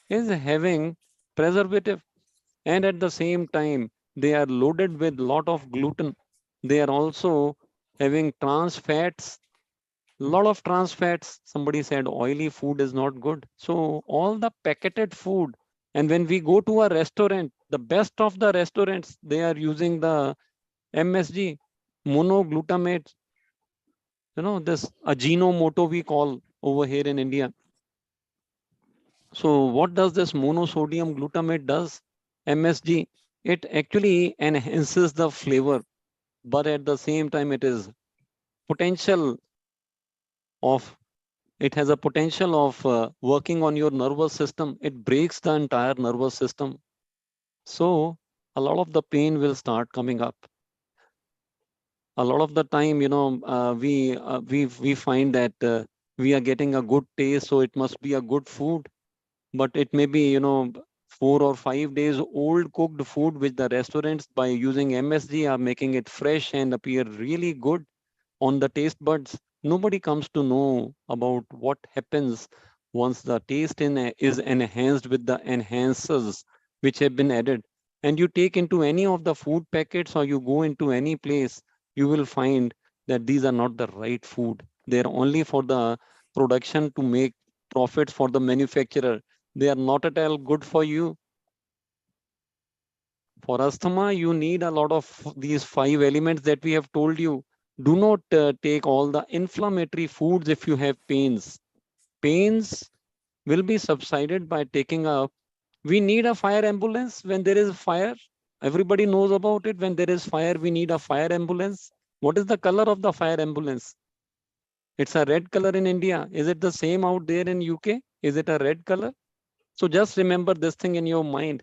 is having preservative. And at the same time, they are loaded with lot of gluten. They are also having trans fats, lot of trans fats. Somebody said oily food is not good. So all the packeted food, and when we go to a restaurant, the best of the restaurants, they are using the MSG, monoglutamate, this Ajinomoto we call over here in India. So what does this monosodium glutamate does? MSG, it actually enhances the flavor, but at the same time it is potential of it has a potential of working on your nervous system. It breaks the entire nervous system. So a lot of the pain will start coming up. A lot of the time, we find that we are getting a good taste, so it must be a good food. But it may be, 4 or 5 days old cooked food, which the restaurants, by using MSG, are making it fresh and appear really good on the taste buds. Nobody comes to know about what happens once the taste is enhanced with the enhancers which have been added. And you take into any of the food packets or you go into any place, you will find that these are not the right food. They're only for the production to make profits for the manufacturer. They are not at all good for you. For asthma, you need a lot of these 5 elements that we have told you. Do not take all the inflammatory foods if you have pains. Pains will be subsided by taking up. We need a fire ambulance when there is fire. Everybody knows about it. When there is fire, we need a fire ambulance. What is the color of the fire ambulance? It's a red color in India. Is it the same out there in UK? Is it a red color? So just remember this thing in your mind.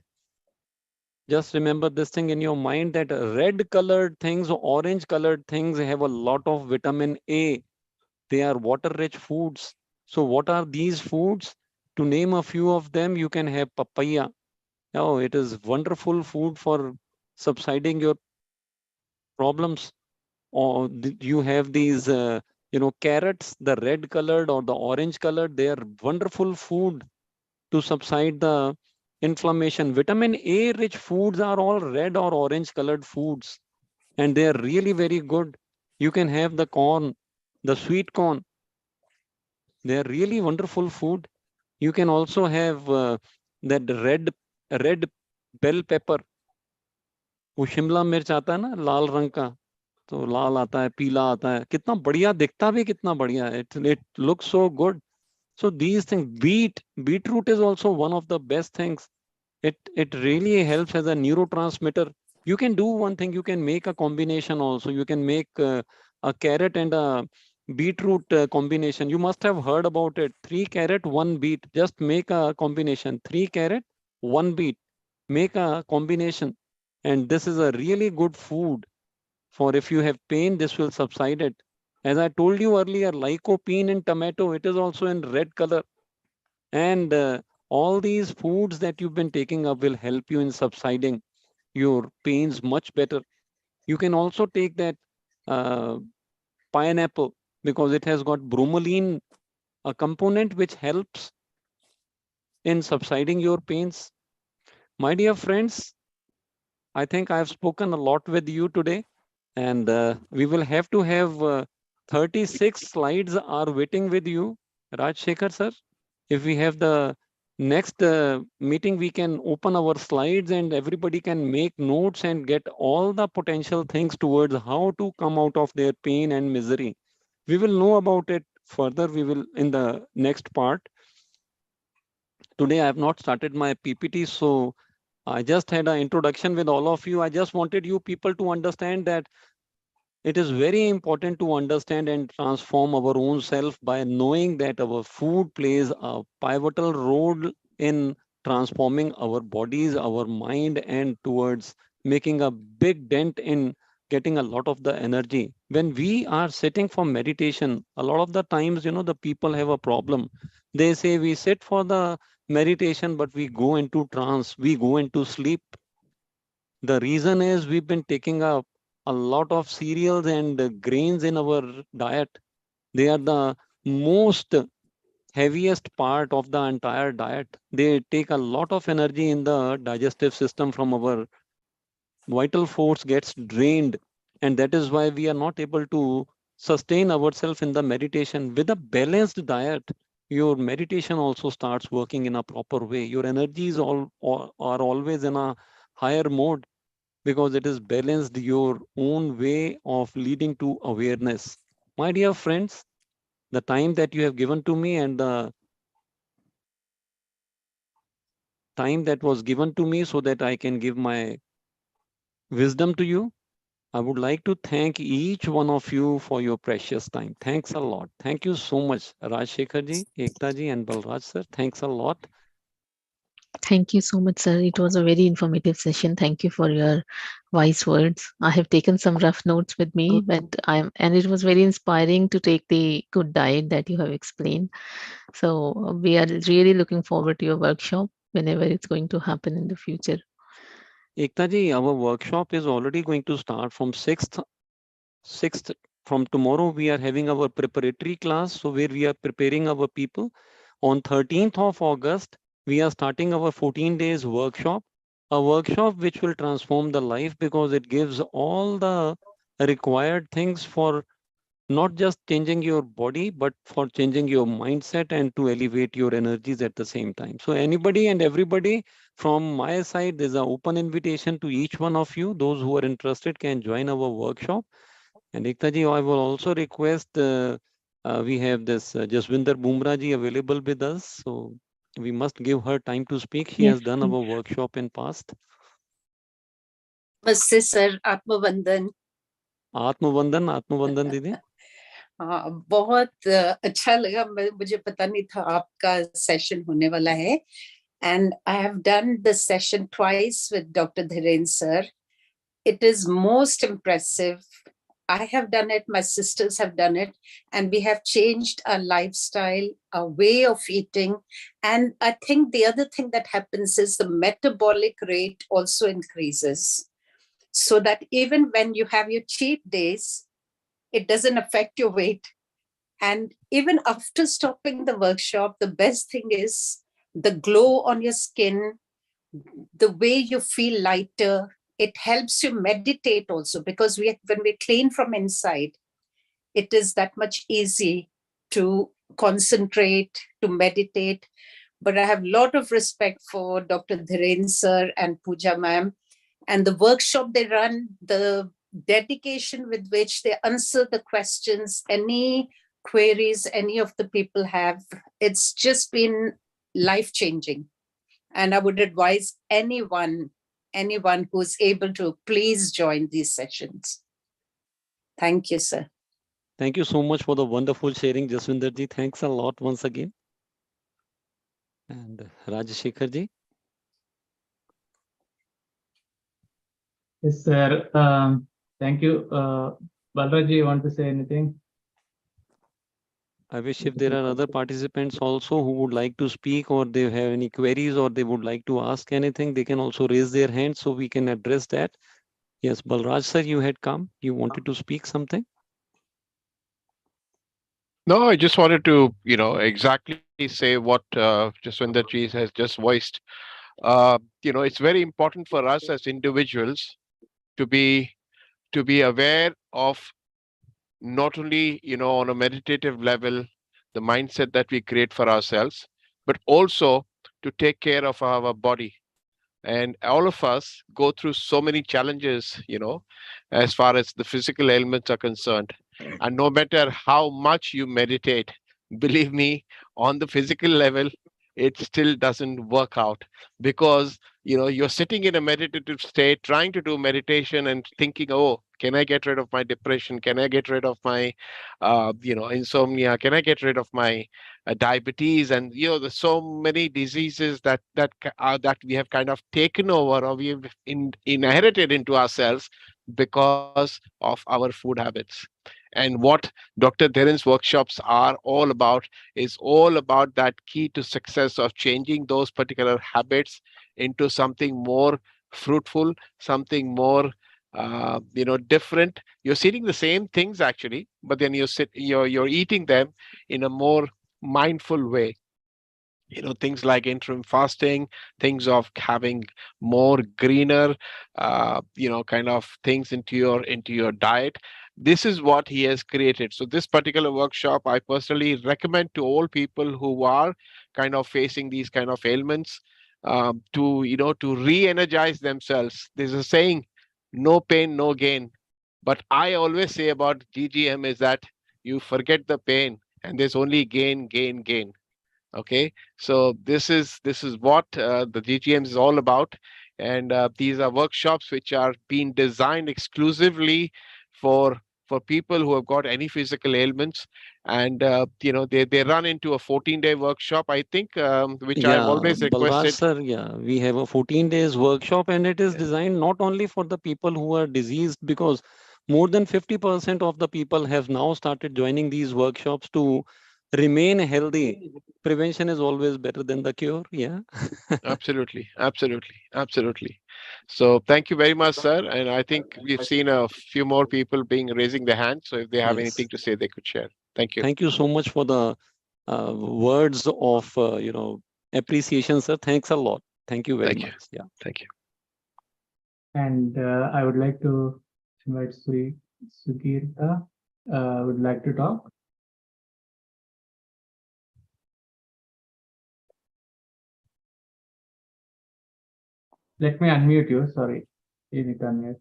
Just remember this thing in your mind, that red colored things, orange colored things have a lot of vitamin A. They are water rich foods. So what are these foods? To name a few of them, you can have papaya. Oh, it is wonderful food for subsiding your problems. Or you have these, carrots, the red colored or the orange colored. They are wonderful food to subside the inflammation. Vitamin A rich foods are all red or orange colored foods, and they are really very good. You can have the corn, the sweet corn. They are really wonderful food. You can also have that red bell pepper. वो शिमला मिर्च आता है ना लाल रंग का, तो लाल आता है, पीला आता है, कितना बढ़िया दिखता भी, कितना बढ़िया, it looks so good. So these things, beetroot is also one of the best things. It really helps as a neurotransmitter. You can do one thing, you can make a combination also. You can make a carrot and a beetroot combination. You must have heard about it. 3 carrot, 1 beet. Just make a combination. 3 carrot, 1 beet. Make a combination. And this is a really good food for if you have pain, this will subside it. As I told you earlier, lycopene in tomato, it is also in red color. And all these foods that you've been taking up will help you in subsiding your pains much better. You can also take that uh, pineapple, because it has got bromelain, a component which helps in subsiding your pains. My dear friends, I think I've spoken a lot with you today, and we will have to have 36 slides are waiting with you, Rajshekhar sir. If we have the next meeting, we can open our slides and everybody can make notes and get all the potential things towards how to come out of their pain and misery. We will know about it further. We will in the next part. Today, I have not started my PPT, so I just had an introduction with all of you. I just wanted you people to understand that it is very important to understand and transform our own self by knowing that our food plays a pivotal role in transforming our bodies, our mind, and towards making a big dent in getting a lot of the energy. When we are sitting for meditation, a lot of the times, the people have a problem. They say we sit for the meditation, but we go into trance, we go into sleep. The reason is we've been taking up a lot of cereals and grains in our diet. They are the most heaviest part of the entire diet. They take a lot of energy in the digestive system from our vital force gets drained. And that is why we are not able to sustain ourselves in the meditation. With a balanced diet, your meditation also starts working in a proper way. Your energies are always in a higher mode, because it is balanced your own way of leading to awareness. My dear friends, the time that you have given to me and the time that was given to me so that I can give my wisdom to you, I would like to thank each one of you for your precious time. Thanks a lot. Thank you so much, Rajshekhar ji, Ekta ji, and Balraj sir. Thanks a lot. Thank you so much, sir. It was a very informative session. Thank you for your wise words. I have taken some rough notes with me, but and it was very inspiring to take the good diet that you have explained. So we are really looking forward to your workshop whenever it's going to happen in the future. Ekta ji, our workshop is already going to start from 6th. From tomorrow, we are having our preparatory class, so where we are preparing our people. On 13th of August, we are starting our 14 days workshop, a workshop which will transform the life, because it gives all the required things for not just changing your body, but for changing your mindset and to elevate your energies at the same time. So anybody and everybody, from my side, there's an open invitation to each one of you. Those who are interested can join our workshop. And Ekta ji, I will also request, we have this Jaswinder Bumrah ji available with us. So we must give her time to speak. She Yes, has done please. our workshop in past. नमस्ते sir, आत्मवंदन। Atmavandan दीदी। हाँ, बहुत अच्छा लगा। मुझे पता नहीं था आपका सेशन होने वाला है। And I have done the session twice with Dr. Dhiren sir. It is most impressive. I have done it, my sisters have done it, and we have changed our lifestyle, our way of eating. And I think the other thing that happens is the metabolic rate also increases. So that even when you have your cheat days, it doesn't affect your weight. And even after stopping the workshop, the best thing is the glow on your skin, the way you feel lighter. It helps you meditate also, because when we clean from inside, it is that much easy to concentrate, to meditate. But I have a lot of respect for Dr. Dhiren sir and Pooja ma'am, and the workshop they run, the dedication with which they answer the questions, any queries any of the people have, it's just been life-changing. And I would advise anyone who's able to, please join these sessions. Thank you, sir. Thank you so much for the wonderful sharing, Jaswinder ji. Thanks a lot once again. And Rajashekhar ji. Yes, sir. Thank you. Balraj ji, you want to say anything? I wish if there are other participants also who would like to speak, or they have any queries, or they would like to ask anything, they can also raise their hand so we can address that. Yes, Balraj sir, you had come. You wanted to speak something? No, I just wanted to, exactly say what Jaswinder ji has just voiced. It's very important for us as individuals to be aware of not only, on a meditative level, the mindset that we create for ourselves, but also to take care of our body. And all of us go through so many challenges, as far as the physical ailments are concerned. And no matter how much you meditate, believe me, on the physical level, it still doesn't work out, because you're sitting in a meditative state trying to do meditation and thinking, oh, can I get rid of my depression, can I get rid of my insomnia, can I get rid of my diabetes, and there's so many diseases that we have kind of taken over, or we've inherited into ourselves because of our food habits. And what Dr. Dhiren's workshops are all about is all about that key to success of changing those particular habits into something more fruitful, something more different. You're eating the same things actually, but then you're eating them in a more mindful way. Things like intermittent fasting, things of having more greener kind of things into your diet. This is what he has created. So this particular workshop I personally recommend to all people who are kind of facing these kind of ailments, to re-energize themselves. There's a saying, no pain no gain, but I always say about GGM is that you forget the pain and there's only gain, gain, gain. Okay, so this is what the GTM is all about, and these are workshops which are being designed exclusively for people who have got any physical ailments, and they run into a 14-day workshop, I think, which I've Yeah, always Balraj requested. sir, yeah, we have a 14 days workshop, and it is designed not only for the people who are diseased, because more than 50% of the people have now started joining these workshops to remain healthy. Prevention is always better than the cure. Yeah. Absolutely, absolutely, absolutely. So thank you very much, sir. And I think we've seen a few more people raising their hands. So if they have Yes. anything to say, they could share. Thank you. Thank you so much for the words of appreciation, sir. Thanks a lot. Thank you very Thank you. much. Yeah. Thank you. And I would like to invite Sugirta. Would like to talk. Let me unmute you. Sorry, you need to unmute.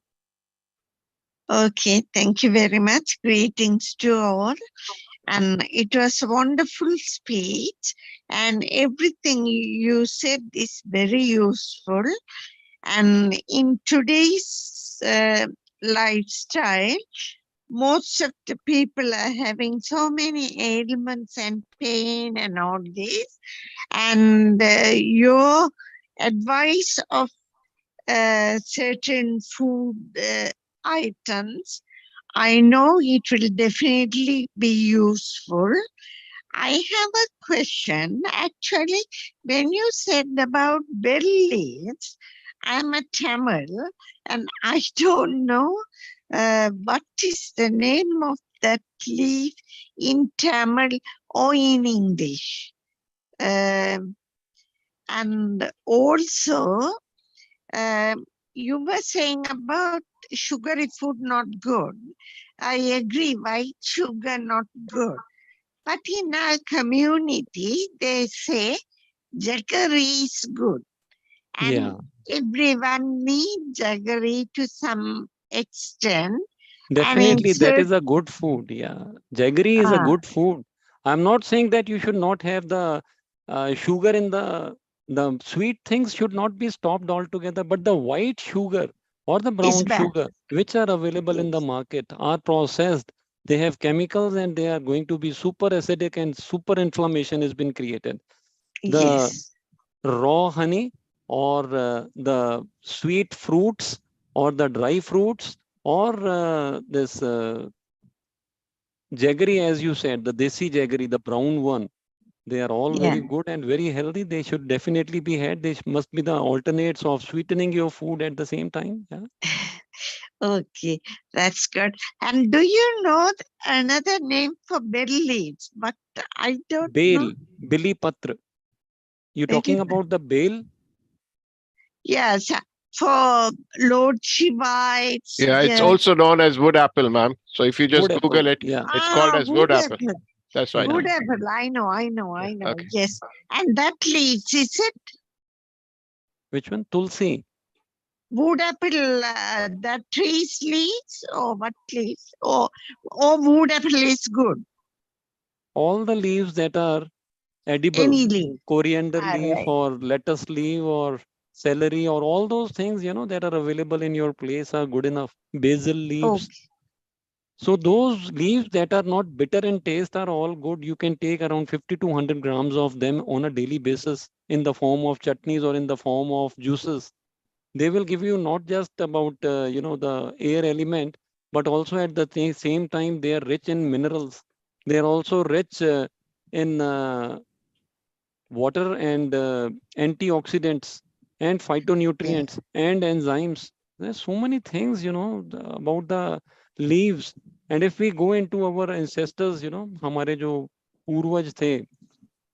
Okay, thank you very much. Greetings to all. And it was a wonderful speech, and everything you said is very useful. And in today's lifestyle, most of the people are having so many ailments and pain and all this. And your advice of certain food items, I know it will definitely be useful. I have a question. Actually, when you said about bell leaves, I'm a Tamil and I don't know what is the name of that leaf in Tamil or in English. And also, you were saying about sugary food not good. I agree, white sugar not good. But in our community, they say jaggery is good. And Yeah, everyone needs jaggery to some extent. definitely that is a good food. Yeah, jaggery is a Ah, good food. I'm not saying that you should not have the sugar in the sweet things should not be stopped altogether, but the white sugar or the is brown bad. sugar which are available in the Yes. market are processed. They have chemicals and they are going to be super acidic and super inflammation has been created. The Yes. raw honey or the sweet fruits or the dry fruits or this jaggery, as you said, the desi jaggery, the brown one, they are all Yeah. very good and very healthy. They should definitely be had. They must be the alternates of sweetening your food at the same time. Yeah. Okay, that's good. And do you know another name for bell leaves? But I don't know. Bale, Billy Patra. You Very talking about the bale? yes, for Lord Shiva, it's Yeah, it's the also known as wood apple, ma'am. So if you just Wood Google apple. it, Yeah. it's called as wood wood apple. apple. That's right. Wood Yeah. apple. I know, I know, Yeah. I know. Okay. Yes. And that leaves, is it Which one? Tulsi. wood apple, that tree's leaves or what leaves? Or wood apple is good. All the leaves that are edible, Any leaf. coriander All leaf right. or lettuce leaf or celery or all those things, that are available in your place are good enough. Basil leaves. Okay. So those leaves that are not bitter in taste are all good. You can take around 50 to 100 grams of them on a daily basis in the form of chutneys or in the form of juices. They will give you not just about, the air element, but also at the same time, they are rich in minerals. They are also rich in water and antioxidants and Yeah. phytonutrients and enzymes. There's so many things, about the leaves. And if we go into our ancestors, हमारे जो पूर्वज थे,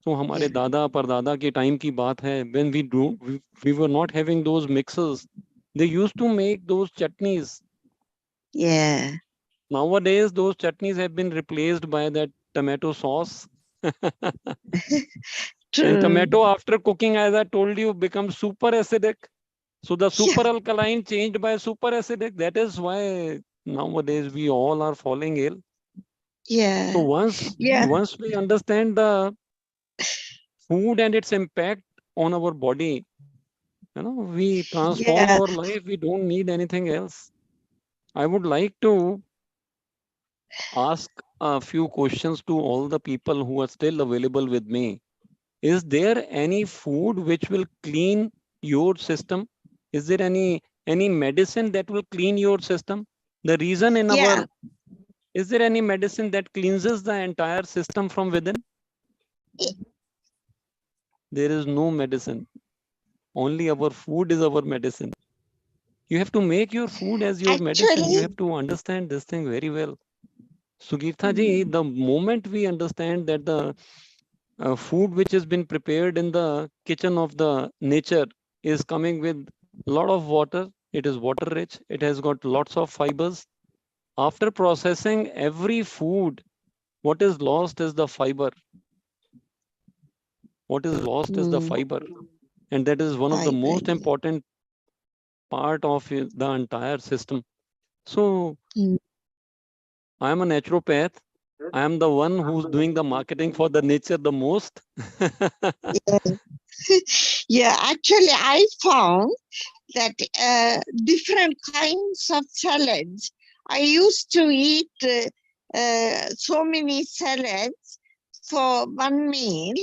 तो हमारे Yeah. दादा परदादा के time की बात है, when we were not having those mixes, they used to make those chutneys. Yeah. Nowadays, those chutneys have been replaced by that tomato sauce. And True. tomato, after cooking, as I told you, becomes super acidic. So the Yeah. super alkaline changed by super acidic. That is why nowadays we all are falling ill. Yeah. So once we understand the food and its impact on our body, we transform Yeah. our life. We don't need anything else. I would like to ask a few questions to all the people who are still available with me. Is there any food which will clean your system? Is there any medicine that will clean your system? The reason in Yeah. our Is there any medicine that cleanses the entire system from within? There is no medicine. Only our food is our medicine. You have to make your food as your medicine. You Actually, have to understand this thing very well. Sugirtha ji, the moment we understand that the food which has been prepared in the kitchen of the nature is coming with a lot of water, it is water rich, it has got lots of fibers. After processing every food, what is lost is the fiber. What is lost is the mm, fiber. And that is one of the fiber. most important part of the entire system. So Mm, I am a naturopath. I am the one who's doing the marketing for the nature the most. yeah. Yeah, actually, I found that different kinds of salads I used to eat so many salads for one meal,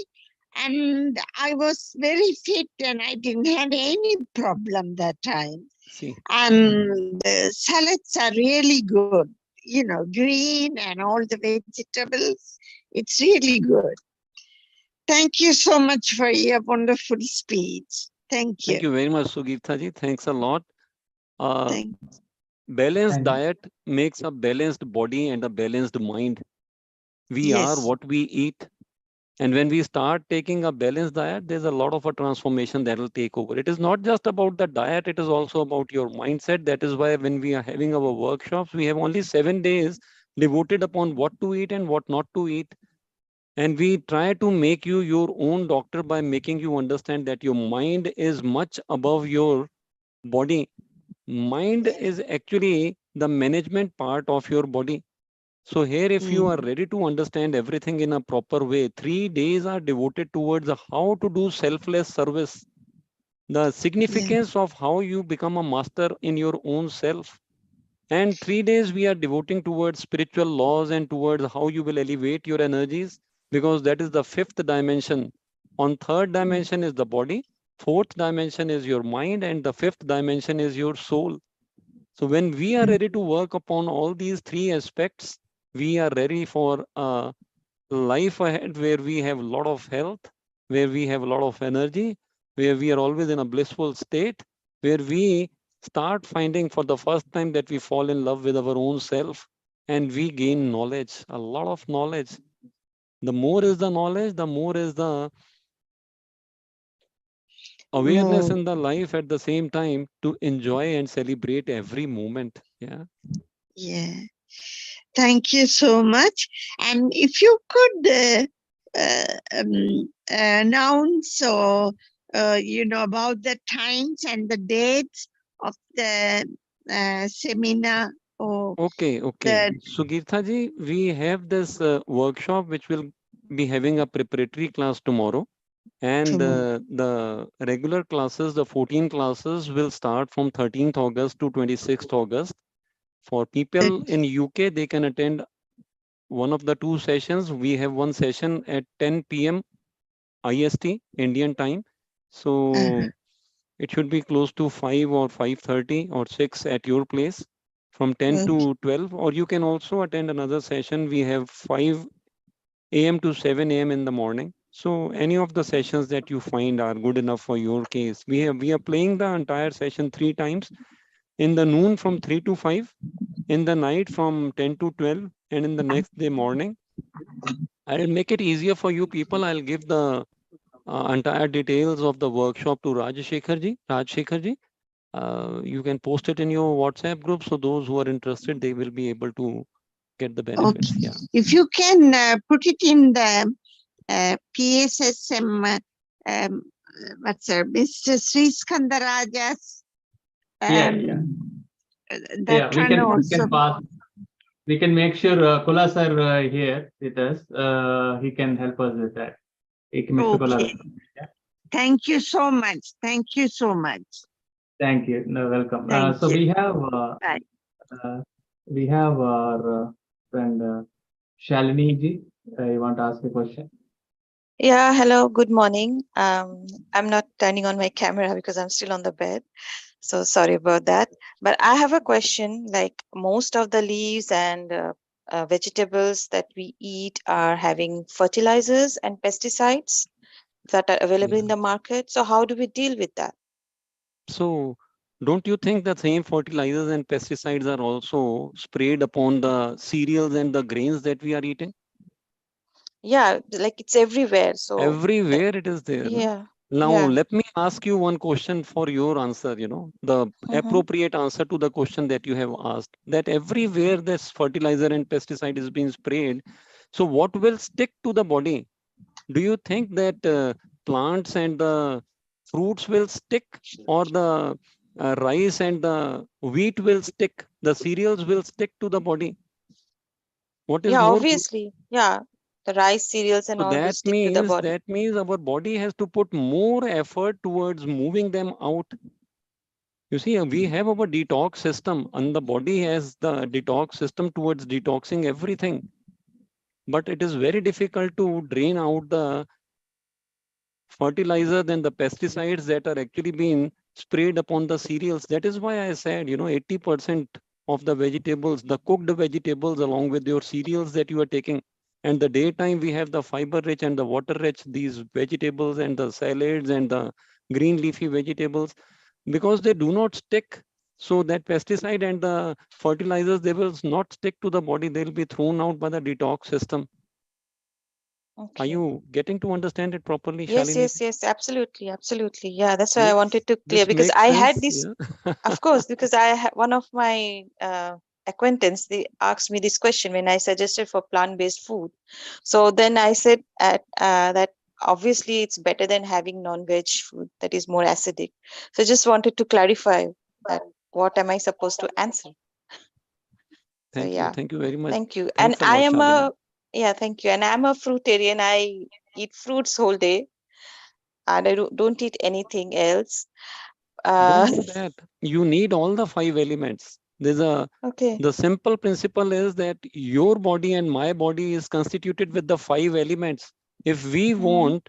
and I was very fit and I didn't have any problem that time. See, And the salads are really good, you know, green and all the vegetables. It's really good. Thank you so much for your wonderful speech. Thank you. thank you very much, Sugirtha ji. Thanks a lot. Thank Balanced Thank you. diet makes a balanced body and a balanced mind. We are Yes. what we eat. And when we start taking a balanced diet, there's a lot of a transformation that will take over. It is not just about the diet, it is also about your mindset. That is why when we are having our workshops, we have only 7 days devoted upon what to eat and what not to eat. And we try to make you your own doctor by making you understand that your mind is much above your body. Mind is actually the management part of your body. So here, if you are ready to understand everything in a proper way, 3 days are devoted towards how to do selfless service, the significance of how you become a master in your own self. And 3 days we are devoting towards spiritual laws and towards how you will elevate your energies, because that is the 5th dimension. On 3rd dimension is the body, 4th dimension is your mind, and the 5th dimension is your soul. So when we are ready to work upon all these 3 aspects, we are ready for a life ahead where we have a lot of health, where we have a lot of energy, where we are always in a blissful state, where we start finding for the first time that we fall in love with our own self and we gain knowledge, a lot of knowledge. The more is the knowledge, the more is the awareness you. in the life at the same time to enjoy and celebrate every moment. Yeah. Yeah. Thank you so much. And if you could announce or, about the times and the dates of the seminar or Okay. the Sugirtha ji, we have this workshop which will be having a preparatory class tomorrow. And tomorrow. the regular classes, the 14 classes will start from 13th August to 26th August. For people in UK, they can attend one of the 2 sessions. We have one session at 10 p.m. IST, Indian time. So it should be close to 5 or 5:30 or 6 at your place from 10 Okay. to 12. Or you can also attend another session. We have 5 a.m. to 7 a.m. in the morning. So any of the sessions that you find are good enough for your case. We are playing the entire session 3 times in the noon from 3 to 5, in the night from 10 to 12, and in the next day morning. I'll make it easier for you people. I'll give the entire details of the workshop to Rajshekhar ji. You can post it in your WhatsApp group. So those who are interested, they will be able to get the benefits. Okay. Yeah. If you can put it in the PSSM, Mr. Sri Skandaraja's, Yeah. that We one can also. pass. We can make sure Kula sir here with us. He can help us with that. Mr. Kula. Okay. Yeah. Thank you so much. Thank you so much. Thank you. No, welcome. Thank So you. we Bye. we have our friend Shalini ji. You want to ask a question? Yeah, hello, good morning. I'm not turning on my camera because I'm still on the bed. So sorry about that. But I have a question, like most of the leaves and vegetables that we eat are having fertilizers and pesticides that are available in the market. So how do we deal with that? So don't you think the same fertilizers and pesticides are also sprayed upon the cereals and the grains that we are eating? Yeah, like it's everywhere. So Everywhere it is there. No? yeah, Now, yeah. let me ask you one question for your answer, the Mm-hmm. appropriate answer to the question that you have asked, that everywhere this fertilizer and pesticide is being sprayed. So what will stick to the body? Do you think that plants and the fruits will stick, or the rice and the wheat will stick, the cereals will stick to the body? What is Yeah, more? obviously. Yeah, the rice, cereals, and So all will stick to the body. that means our body has to put more effort towards moving them out. You see, we have our detox system, and the body has the detox system towards detoxing everything. But it is very difficult to drain out the fertilizers and the pesticides that are actually being sprayed upon the cereals. That is why I said, 80% of the vegetables, the cooked vegetables, along with your cereals that you are taking. And the daytime, we have the fiber rich and the water rich, these vegetables and the salads and the green leafy vegetables, because they do not stick. So that pesticide and the fertilizers, they will not stick to the body. They'll be thrown out by the detox system. Are Okay. you getting to understand it properly, Yes, Shalini? yes, yes, absolutely, absolutely. Yeah, that's why I Makes wanted to clear this because makes I had sense, this, yeah. of course, because I had one of my acquaintance, they asked me this question when I suggested for plant-based food. So then I said that obviously it's better than having non-veg food that is more acidic. So just wanted to clarify that what am I supposed to answer? So yeah, Thank you very much. thank you. And Thanks a I lot, am Shalini. a, yeah, thank you. And I'm a fruitarian. I eat fruits whole day and I don't eat anything else. Don't Uh, do that. You need all the five elements. okay. The simple principle is that your body and my body is constituted with the five elements. If we Mm-hmm. want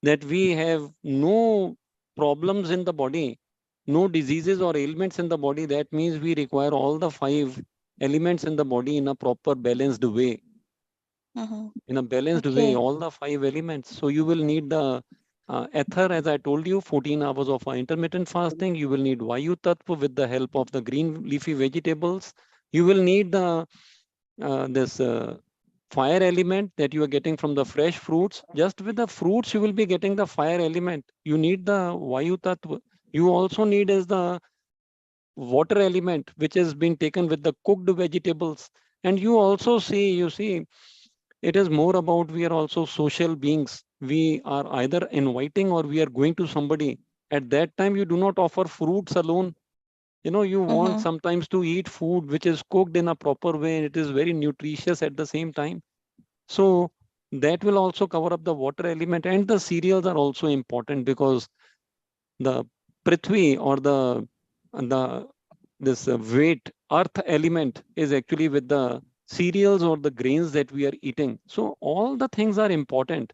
that we have no problems in the body, no diseases or ailments in the body, that means we require all the five elements in the body in a proper balanced way. Mm-hmm. In a balanced way, Okay. all the five elements. So you will need the ether, as I told you, 14 hours of intermittent fasting. You will need Vayu Tattva with the help of the green leafy vegetables. You will need the this fire element that you are getting from the fresh fruits. Just with the fruits, you will be getting the fire element. You need the Vayu Tattva. You also need is the water element, which has been taken with the cooked vegetables. And you see, it is more about we are also social beings. We are either inviting or we are going to somebody. At that time, you do not offer fruits alone. You want Mm-hmm. sometimes to eat food which is cooked in a proper way and it is very nutritious at the same time. So that will also cover up the water element, and the cereals are also important because the prithvi or the this weight earth element is actually with the cereals or the grains that we are eating. So all the things are important.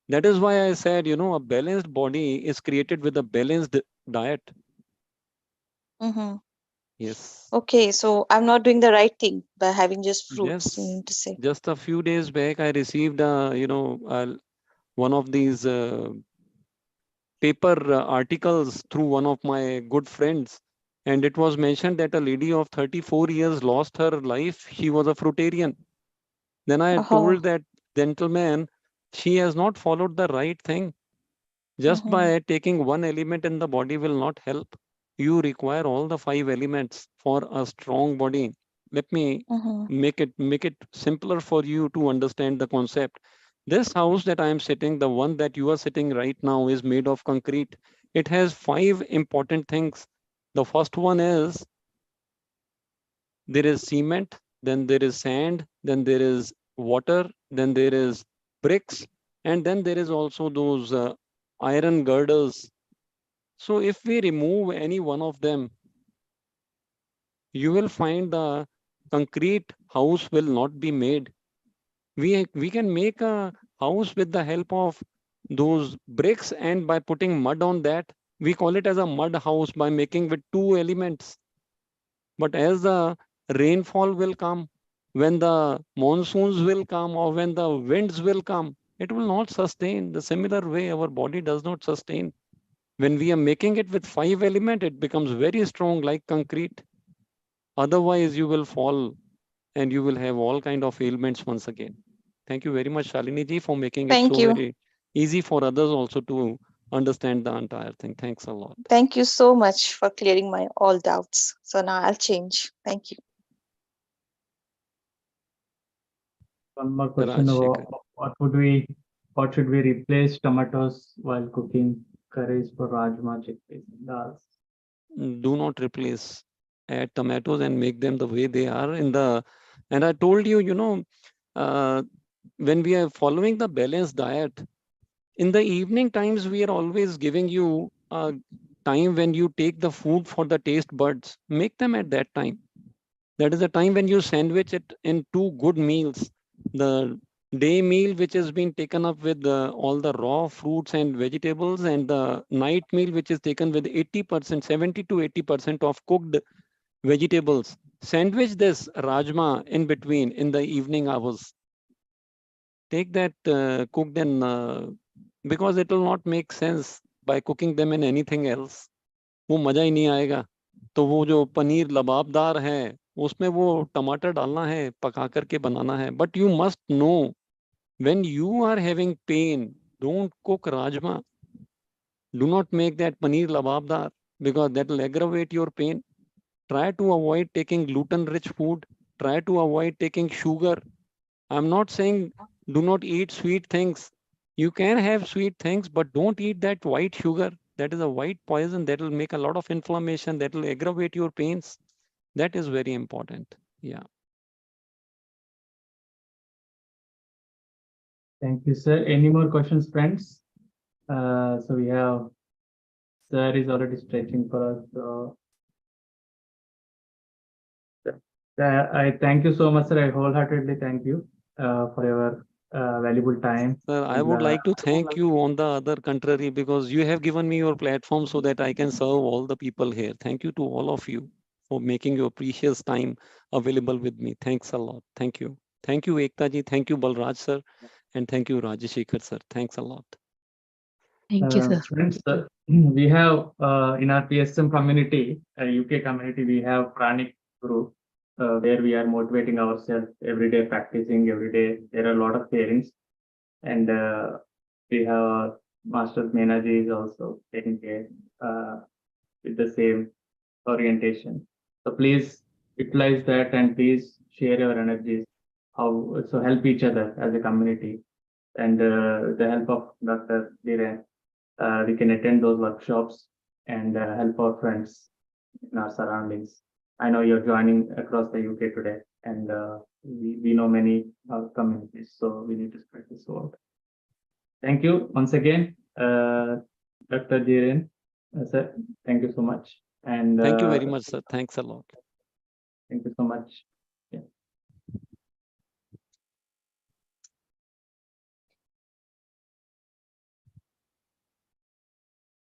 That is why I said, a balanced body is created with a balanced diet. Mm-hmm. Yes. Okay, so I'm not doing the right thing by having just fruits, you Yes. mean to say. Just a few days back, I received, one of these paper articles through one of my good friends. And it was mentioned that a lady of 34 years lost her life. She was a fruitarian. Then I Oh. told that gentleman, she has not followed the right thing. Just Mm-hmm. by taking one element in the body will not help. You require all the five elements for a strong body. Let me Mm-hmm. make it simpler for you to understand the concept. This house that I am sitting, the one that you are sitting right now, is made of concrete. It has five important things. The first one is there is cement, then there is sand, then there is water, then there is bricks, and then there is also those iron girders. So if we remove any one of them, you will find the concrete house will not be made. We can make a house with the help of those bricks, and by putting mud on that, we call it as a mud house by making with two elements. But as the rainfall will come, when the monsoons will come, or when the winds will come, it will not sustain. The similar way, our body does not sustain. When we are making it with five element, it becomes very strong like concrete. Otherwise, you will fall and you will have all kind of ailments once again. Thank you very much, Shalini ji, for making it Thank so you. very easy for others also to understand the entire thing. Thanks a lot. Thank you so much for clearing my all doubts. So now I'll change. Thank you. One more Raj question. Shekhar. What should we replace tomatoes while cooking curries for rajma, chickpeas, and dals? Do not replace. Add tomatoes and make them the way they are in the. And I told you, uh, when we are following the balanced diet, in the evening times, we are always giving you time when you take the food for the taste buds. Make them at that time. That is the time when you sandwich it in 2 good meals. The day meal, which has been taken up with all the raw fruits and vegetables, and the night meal, which is taken with 80%, 70 to 80% of cooked vegetables. Sandwich this rajma in between in the evening hours. Take that cooked in, because it will not make sense by cooking them in anything else. वो मजा ही नहीं आएगा. तो वो जो पनीर लबाबदार है, उसमें वो टमाटर डालना है, पका करके बनाना है. But you must know, when you are having pain, don't cook rajma. Do not make that paneer lababdar, because that will aggravate your pain. Try to avoid taking gluten-rich food. Try to avoid taking sugar. I'm not saying do not eat sweet things. You can have sweet things, but don't eat that white sugar. That is a white poison that will make a lot of inflammation, that will aggravate your pains. That is very important. Yeah. Thank you, sir. Any more questions, friends? So we have, sir is already stretching for us. So I thank you so much, sir. I wholeheartedly thank you for your valuable time. Sir, I would like to thank you on the other contrary, because you have given me your platform so that I can serve all the people here. Thank you to all of you for making your precious time available with me. Thanks a lot. Thank you. Thank you, Ekta ji. Thank you, Balraj sir. And thank you, Rajashekar sir. Thanks a lot. Thank you, sir. Friends, we have in our PSM community, UK community, we have Pranic group where we are motivating ourselves every day, practicing every day. There are a lot of parents, and we have Master Menaji is also taking care with the same orientation. So please utilize that and please share your energies. How so help each other as a community, and the help of Dr. Dhiren. We can attend those workshops and help our friends in our surroundings. I know you're joining across the UK today, and we know many communities, so we need to spread this word. Thank you once again, Dr. Dhiren. Sir, thank you so much. And thank you very much, sir. Thanks a lot. Thank you so much.